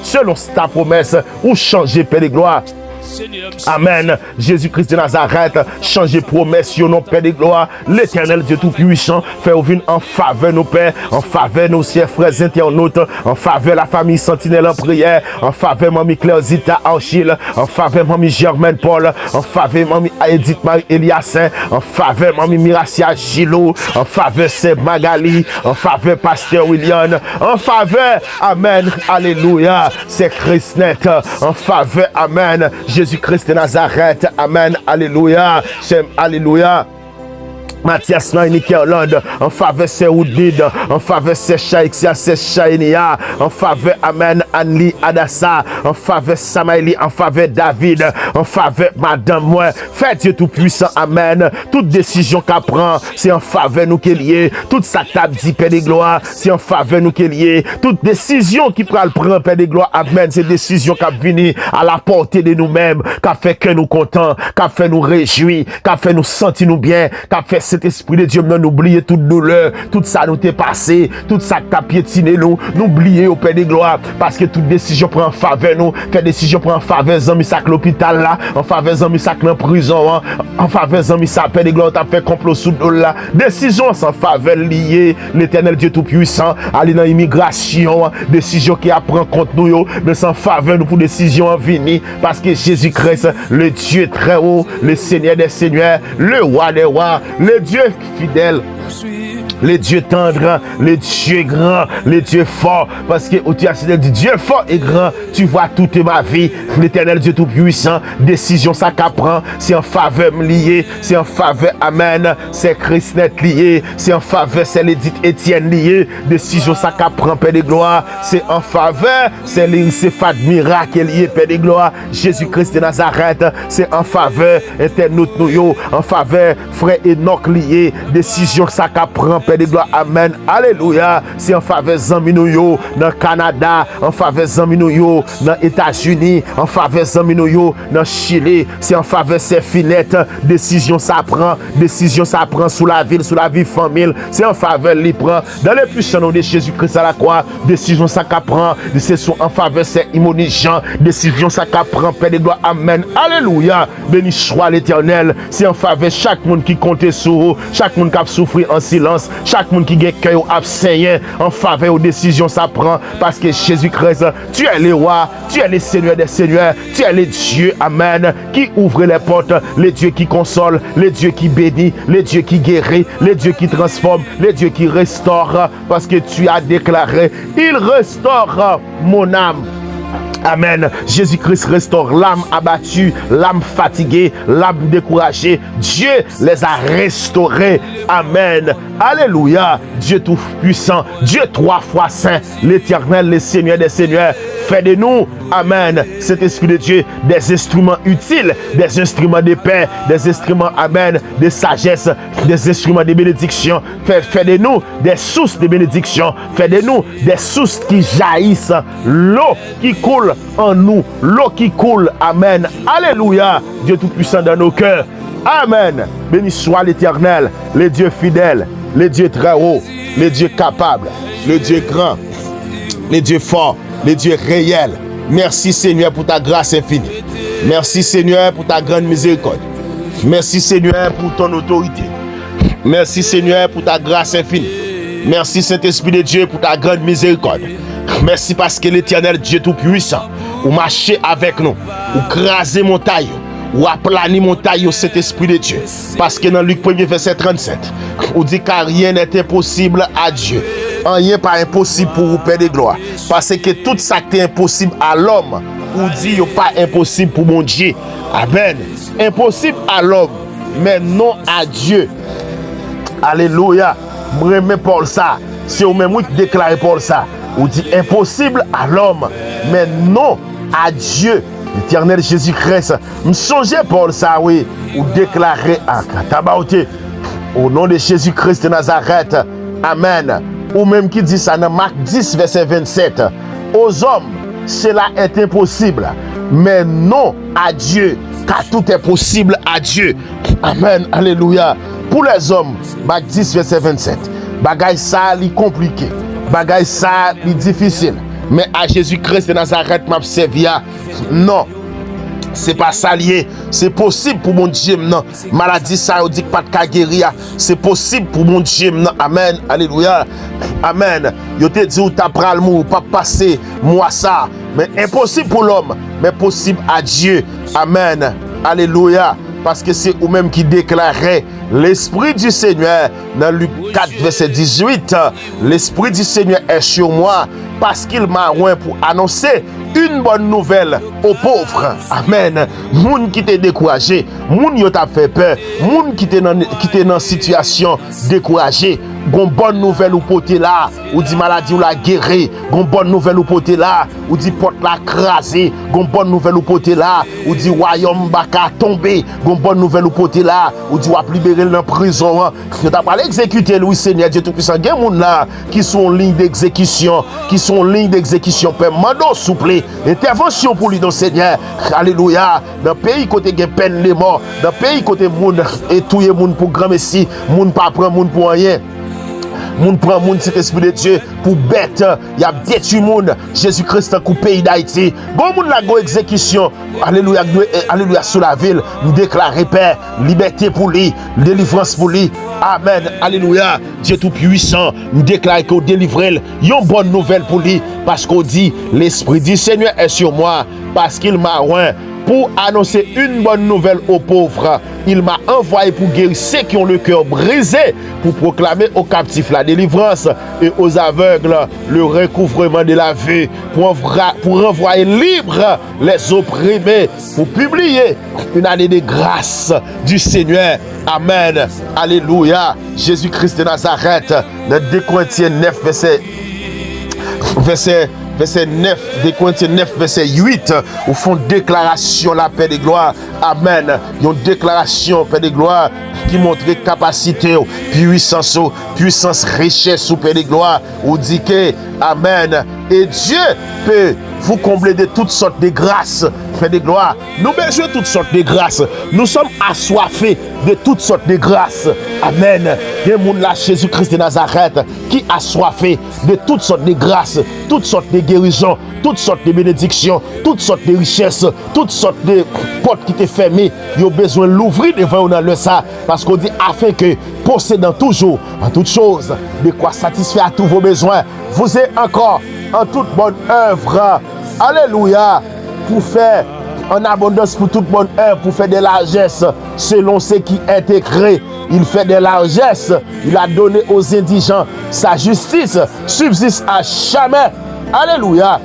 selon ta promesse ou changer Père de gloire Amen. Jésus-Christ de Nazareth, changez promesse, non Père de gloire. L'éternel Dieu Tout-Puissant, fait ouvrir en faveur nos pères, en faveur nos chers frères internautes, en faveur la famille Sentinelle en prière, en faveur Mamie Claire Zita Achille, en faveur Mamie Germaine Paul, en faveur Mamie Edith Marie Eliassin, en faveur Mamie Miracia Gilo, en faveur Seb Magali, en faveur Pasteur William, en faveur, Amen, Alléluia, c'est Christnet, en faveur, Amen, Jésus-Christ de Nazareth, Amen, Alléluia, c'est Alléluia. Mathias Nainike Hollande, en faveur c'est Oudid, en faveur c'est Chaïxia, c'est Chaïnia, en faveur Amen Anli Adassa, en faveur Samaïli, en faveur David, en faveur Madame moi, fait Dieu Tout-Puissant, Amen. Toute décision qu'elle prend, c'est en faveur nous qu'elle y est. Toute sa table dit Père de gloire, c'est en faveur nous qu'elle y est. Toute décision qui prend le prend Père de gloire, Amen. C'est décision qui vient à la portée de nous-mêmes, qui fait que nous contents, qui fait nous réjouir, qui fait nous sentir nous bien, qui fait cet esprit de Dieu, nous oublier toute douleur, tout ça nous t'est passé, tout ça t'a piétiné nous oublier au Père de gloire, parce que toute décision prend en faveur nous, fait décision prend en faveur Zami Sak l'hôpital là, en faveur Zami Sak dans prison, en faveur Zami Sak Père de gloire, t'as fait complot sous nous là, décision en faveur liée, l'éternel Dieu Tout-Puissant, aller dans l'immigration, décision qui apprend contre nous, mais sans faveur nous pour décision en venir, parce que Jésus-Christ, le Dieu très haut, le Seigneur des seigneurs, le roi des rois, le Dieu fidèle, le Dieu tendre, le Dieu grand, le Dieu fort, parce que au théâtre du Dieu fort et grand, tu vois toute ma vie, l'éternel Dieu Tout-Puissant, décision ça qu'apprend, c'est en faveur lié, c'est en faveur, Amen, c'est Christnet lié, c'est en faveur, c'est l'Édith Étienne lié, décision ça qu'apprend, Père de gloire, c'est en faveur, c'est l'Incéphate miracle lié, Père de gloire, Jésus-Christ de Nazareth, c'est en faveur, internaute nous, en faveur, frère Enoch lié, décision ça qu'apprend, Père de gloire, Amen, Alléluia, c'est en faveur Zaminoyo dans Canada, en faveur Zaminoyo dans États-Unis, en faveur Zaminoyo dans Chili, c'est en faveur ces finettes, décision ça prend sous la vie famille, c'est en faveur les prend dans le puissant nom de Jésus-Christ à la croix, décision ça prend, décision en faveur c'est immonigeant, décision ça prend, Père de gloire, Amen, Alléluia, béni soit l'Éternel, c'est en faveur chaque monde qui compte sur vous, chaque monde qui a souffert en silence, chaque monde qui a cœur absent en faveur aux décisions ça prend, parce que Jésus-Christ, tu es le roi, tu es le Seigneur des seigneurs, tu es le Dieu, Amen, qui ouvre les portes, le Dieu qui console, le Dieu qui bénit, le Dieu qui guérit, le Dieu qui transforme, le Dieu qui restaure, parce que tu as déclaré, il restaure mon âme. Amen. Jésus-Christ restaure l'âme abattue, l'âme fatiguée, l'âme découragée. Dieu les a restaurés. Amen. Alléluia. Dieu tout-puissant, Dieu trois fois saint, l'Éternel, le Seigneur des seigneurs. Fais de nous, Amen, cet esprit de Dieu, des instruments utiles, des instruments de paix, des instruments, Amen, de sagesse, des instruments de bénédiction. Fais de nous des sources de bénédiction. Fais de nous des sources qui jaillissent, l'eau qui coule en nous, l'eau qui coule, Amen. Alléluia, Dieu tout-puissant dans nos cœurs. Amen. Béni soit l'Éternel, le Dieu fidèle, le Dieu très haut, le Dieu capable, le Dieu grand, le Dieu fort, le Dieu réel. Merci Seigneur pour ta grâce infinie. Merci Seigneur pour ta grande miséricorde. Merci Seigneur pour ton autorité. Merci Seigneur pour ta grâce infinie. Merci Saint-Esprit de Dieu pour ta grande miséricorde. Merci parce que l'Éternel Dieu Tout-Puissant, ou marché avec nous, ou crasé montagne, ou aplani montagne au Saint-Esprit de Dieu. Parce que dans Luc 1er verset 37, on dit car rien n'est impossible à Dieu. Rien pas impossible pour vous, Père de gloire. Parce que tout ça qui est impossible à l'homme, ou dit pas impossible pour mon Dieu. Amen. Impossible à l'homme, mais non à Dieu. Alléluia. Je remets Paul ça. C'est au même qui déclare Paul ça. On dit impossible à l'homme, mais non à Dieu. L'Éternel Jésus-Christ. Me songez Paul ça, oui. Ou déclarer à Katabaoté. Au nom de Jésus-Christ de Nazareth. Amen. Ou même qui dit ça dans Marc 10, verset 27. Aux hommes, cela est impossible, mais non à Dieu, car tout est possible à Dieu. Amen, alléluia. Pour les hommes, Marc 10, verset 27. Bagay ça, li compliqué. Bagay ça, li difficile. Mais à Jésus-Christ de Nazareth, m'a servi. Non. C'est pas ça lié. C'est possible pour mon Dieu maintenant. Maladie ça on dit pas de guérir. C'est possible pour mon Dieu maintenant. Amen. Alléluia. Amen. Yo te dit ou ta pral mou pas passer moi ça. Mais impossible pour l'homme, mais possible à Dieu. Amen. Alléluia. Parce que c'est vous-même qui déclarait l'Esprit du Seigneur dans Luc 4, verset 18. L'Esprit du Seigneur est sur moi parce qu'il m'a oint pour annoncer une bonne nouvelle aux pauvres. Amen. Moun qui t'est découragé, moun qui t'a fait peur, moun qui t'est dans situation découragée. Gon bonne nouvelle ou poté là, ou dit maladie ou la guéri. Gon bonne nouvelle ou poté là, ou dit porte la crasé. Gon bonne nouvelle ou poté là, ou dit royaume baka tomber. Gon bonne nouvelle ou poté là, ou dit wap libérer dans prison. Je t'a pas exécuter Louis Seigneur Dieu tout puissant. Gen moun là qui sont en ligne d'exécution, Père mando souple, intervention pour lui dans Seigneur. Alléluia. Dans pays côté gen peine les morts, dans pays côté moun et touyer moun pour grand messie, moun pas prend moun pour rien. Moun prend moun cet esprit de Dieu pour bête, y a détruit moun Jésus-Christ au pays d'Haïti. Bon moun la go exécution. Alléluia, alléluia sur la ville. Nous déclarer Père, liberté pour lui, délivrance pour lui. Amen. Alléluia. Dieu tout puissant, nous déclare qu'on délivre une bonne nouvelle pour lui parce qu'on dit l'esprit du Seigneur est sur moi parce qu'il m'a oint pour annoncer une bonne nouvelle aux pauvres. Il m'a envoyé pour guérir ceux qui ont le cœur brisé, pour proclamer aux captifs la délivrance et aux aveugles le recouvrement de la vue, pour renvoyer libres les opprimés, pour publier une année de grâce du Seigneur. Amen. Alléluia. Jésus-Christ de Nazareth, dans 2 Corinthiens 9, verset 9, 2 Corinthiens 9, verset 8, au fond déclaration la paix de gloire. Amen. Une déclaration paix de gloire qui montre capacité, puissance, richesse ou paix de gloire. Ou dit que, Amen. Et Dieu peut vous combler de toutes sortes de grâces, paix de gloire. Nous besoin de toutes sortes de grâces. Nous sommes assoiffés de toutes sortes de grâces. Amen. Il y a moun là, Jésus-Christ de Nazareth, qui a soifé de toutes sortes de grâces, toutes sortes de guérisons, toutes sortes de bénédictions, toutes sortes de richesses, toutes sortes de portes qui étaient fermées. Il y a besoin de l'ouvrir devant nous dans ça. Parce qu'on dit afin que, possédant toujours, en toutes choses, de quoi satisfaire à tous vos besoins, vous êtes encore en toute bonne œuvre. Alléluia. Pour faire en abondance pour toute bonne œuvre, pour faire des largesses selon ce qui est écrit. Il fait des largesses. Il a donné aux indigents. Sa justice subsiste à jamais. Alléluia.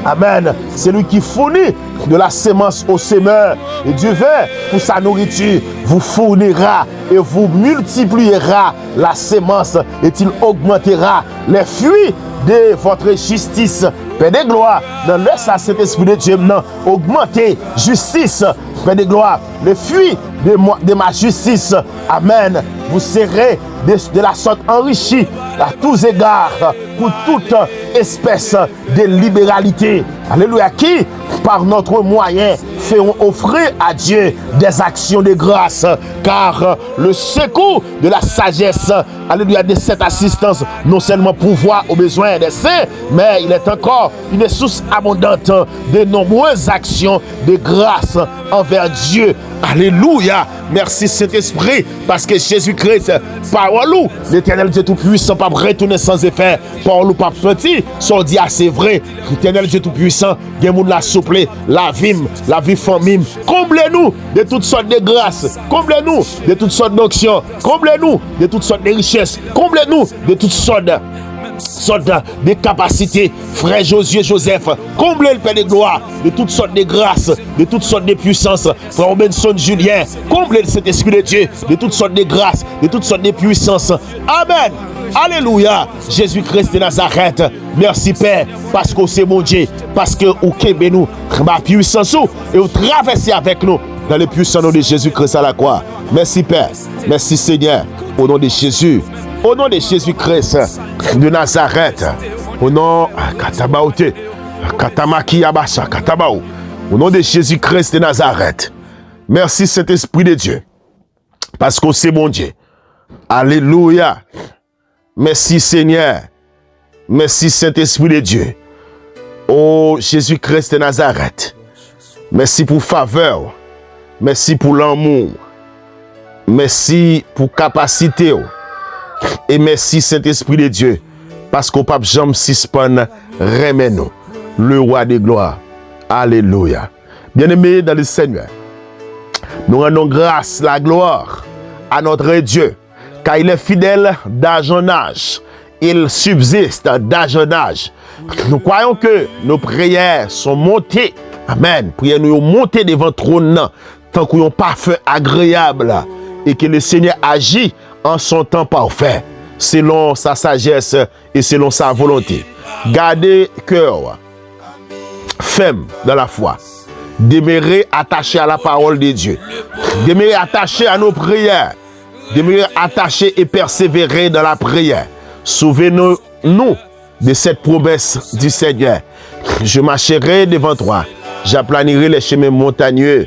Amen. C'est lui qui fournit de la sémence au semeur. Et Dieu veut pour sa nourriture vous fournira et vous multipliera la sémence et il augmentera les fruits de votre justice. Paix de gloire. Dans le cet esprit de Dieu maintenant, augmenter justice. Paix de gloire. Les fruits de ma justice. Amen. Vous serez de la sorte enrichi à tous égards pour toute espèce de libéralité. Alléluia. Qui, par notre moyen, feront offrir à Dieu des actions de grâce. Car le secours de la sagesse, alléluia, de cette assistance, non seulement pourvoit aux besoins des saints, mais il est encore une source abondante de nombreuses actions de grâce envers Dieu. Alléluia. Merci Saint-Esprit, parce que Jésus-Christ, parole ou l'Éternel Dieu Tout-Puissant, pas retourner sans effet, parole ou pas petit, sont dit assez vrai. L'Éternel Dieu Tout-Puissant, il y a la souple, la vie famille, comblez-nous de toutes sortes de grâces, comblez-nous de toutes sortes d'options, comblez-nous de toutes sortes de richesses, comblez-nous de toutes sortes de capacités. Frère Josué Joseph, comblez le Père de gloire de toutes sortes de grâces, de toutes sortes de puissances. Frère Robinson Julien, comblez cet esprit de Dieu de toutes sortes de grâces, de toutes sortes de puissances. Amen. Alléluia. Jésus-Christ de Nazareth, merci Père, parce que c'est mon Dieu, parce que vous kembe nous, ma puissance, et vous traversez avec nous dans le puissant nom de Jésus-Christ à la croix. Merci Père, merci Seigneur, au nom de Jésus. Au nom de Jésus-Christ de Nazareth, au nom au nom de Jésus-Christ de Nazareth, merci Saint-Esprit de Dieu, parce que c'est mon Dieu. Alléluia. Merci Seigneur. Merci Saint-Esprit de Dieu. Oh Jésus-Christ de Nazareth, Merci pour faveur. Merci pour l'amour. Merci pour capacité. Et merci Saint-Esprit de Dieu. Parce qu'au pape Jean suspend remède le roi des gloires. Alléluia. Bien-aimés dans le Seigneur, nous rendons grâce, la gloire à notre Dieu, car il est fidèle d'âge en âge. Il subsiste d'âge en âge. Nous croyons que nos prières sont montées. Amen. Prières nous montées devant le trône, tant qu'on a un parfum agréable, et que le Seigneur agit en son temps parfait, selon sa sagesse et selon sa volonté. Gardez cœur ferme dans la foi. Demeurez attaché à la parole de Dieu. Demeurez attaché à nos prières. Demeurez attaché et persévérer dans la prière. Souvenons-nous de cette promesse du Seigneur. Je marcherai devant toi. J'aplanirai les chemins montagneux.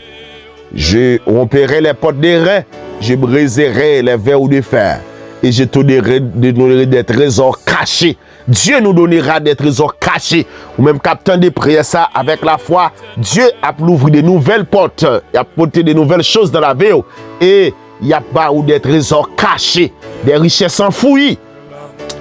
Je romperai les portes des reins. Je briserai les verrous de fer. Et je te donnerai des trésors cachés. Dieu nous donnera des trésors cachés. Ou même captant de prier ça avec la foi. Dieu a ouvert de nouvelles portes. Il a porté de nouvelles choses dans la vie. Et il y a pas des trésors cachés. Des richesses enfouies.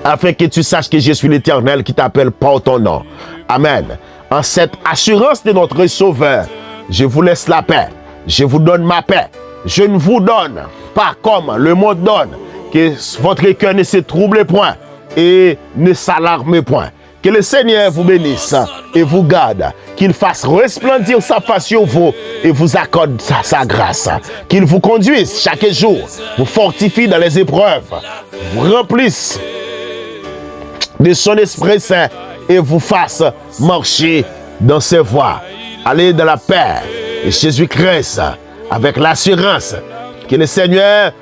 Afin que tu saches que je suis l'Éternel qui t'appelle par ton nom. Amen. En cette assurance de notre Sauveur, je vous laisse la paix. Je vous donne ma paix. Je ne vous donne pas comme le monde donne. Que votre cœur ne se trouble point et ne s'alarme point. Que le Seigneur vous bénisse et vous garde. Qu'il fasse resplendir sa face sur vous et vous accorde sa grâce. Qu'il vous conduise chaque jour, vous fortifie dans les épreuves, vous remplisse de son Esprit Saint et vous fasse marcher dans ses voies. Allez dans la paix de Jésus-Christ avec l'assurance que le Seigneur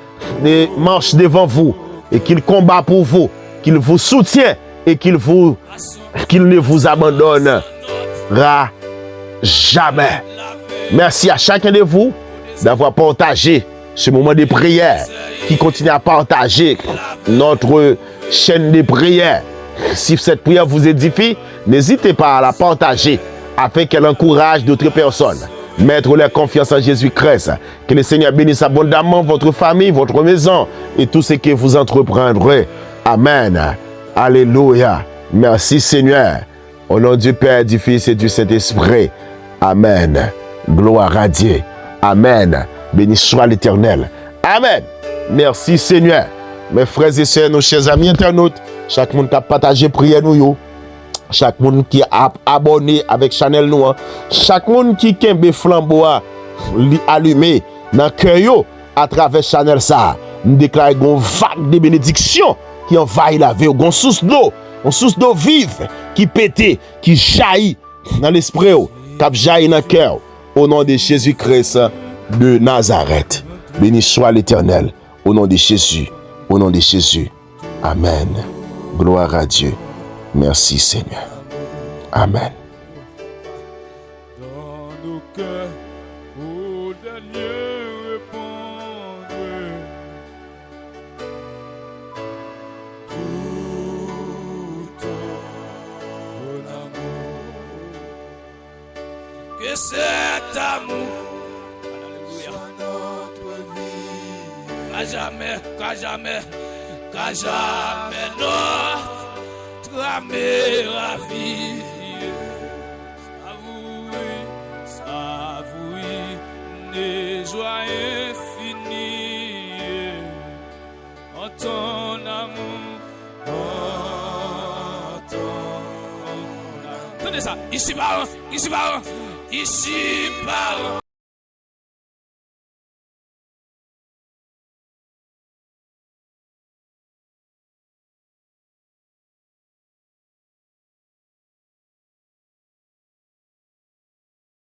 marche devant vous et qu'il combat pour vous, qu'il vous soutient et qu'il ne vous abandonnera jamais. Merci à chacun de vous d'avoir partagé ce moment de prière, qui continue à partager notre chaîne de prière. Si cette prière vous édifie, n'hésitez pas à la partager afin qu'elle encourage d'autres personnes. Mettre leur confiance en Jésus-Christ. Que le Seigneur bénisse abondamment votre famille, votre maison et tout ce que vous entreprendrez. Amen. Alléluia. Merci Seigneur. Au nom du Père, du Fils et du Saint-Esprit. Amen. Gloire à Dieu. Amen. Béni soit l'Éternel. Amen. Merci Seigneur. Mes frères et sœurs, nos chers amis internautes, chaque monde qui a partagé prière nous, chaque monde qui a abonné avec Chanel Noir, chaque monde qui a un flambeau allumé dans le cœur à travers Chanel ça, nous déclarons une vague de bénédiction qui envahit la vie, une source d'eau vive qui pète, qui jaillit dans l'esprit, qui jaillit dans le cœur, au nom de Jésus-Christ de Nazareth. Béni soit l'Éternel, au nom de Jésus, au nom de Jésus. Amen. Gloire à Dieu. Merci Seigneur. Amen. Dans nos cœurs, au dernier répondre. Tout ton amour. Que cet amour soit notre vie. Qu'à jamais, notre âme ravie. Savourer les joies infinies en ton amour, en ton amour. Tenez ça, ici par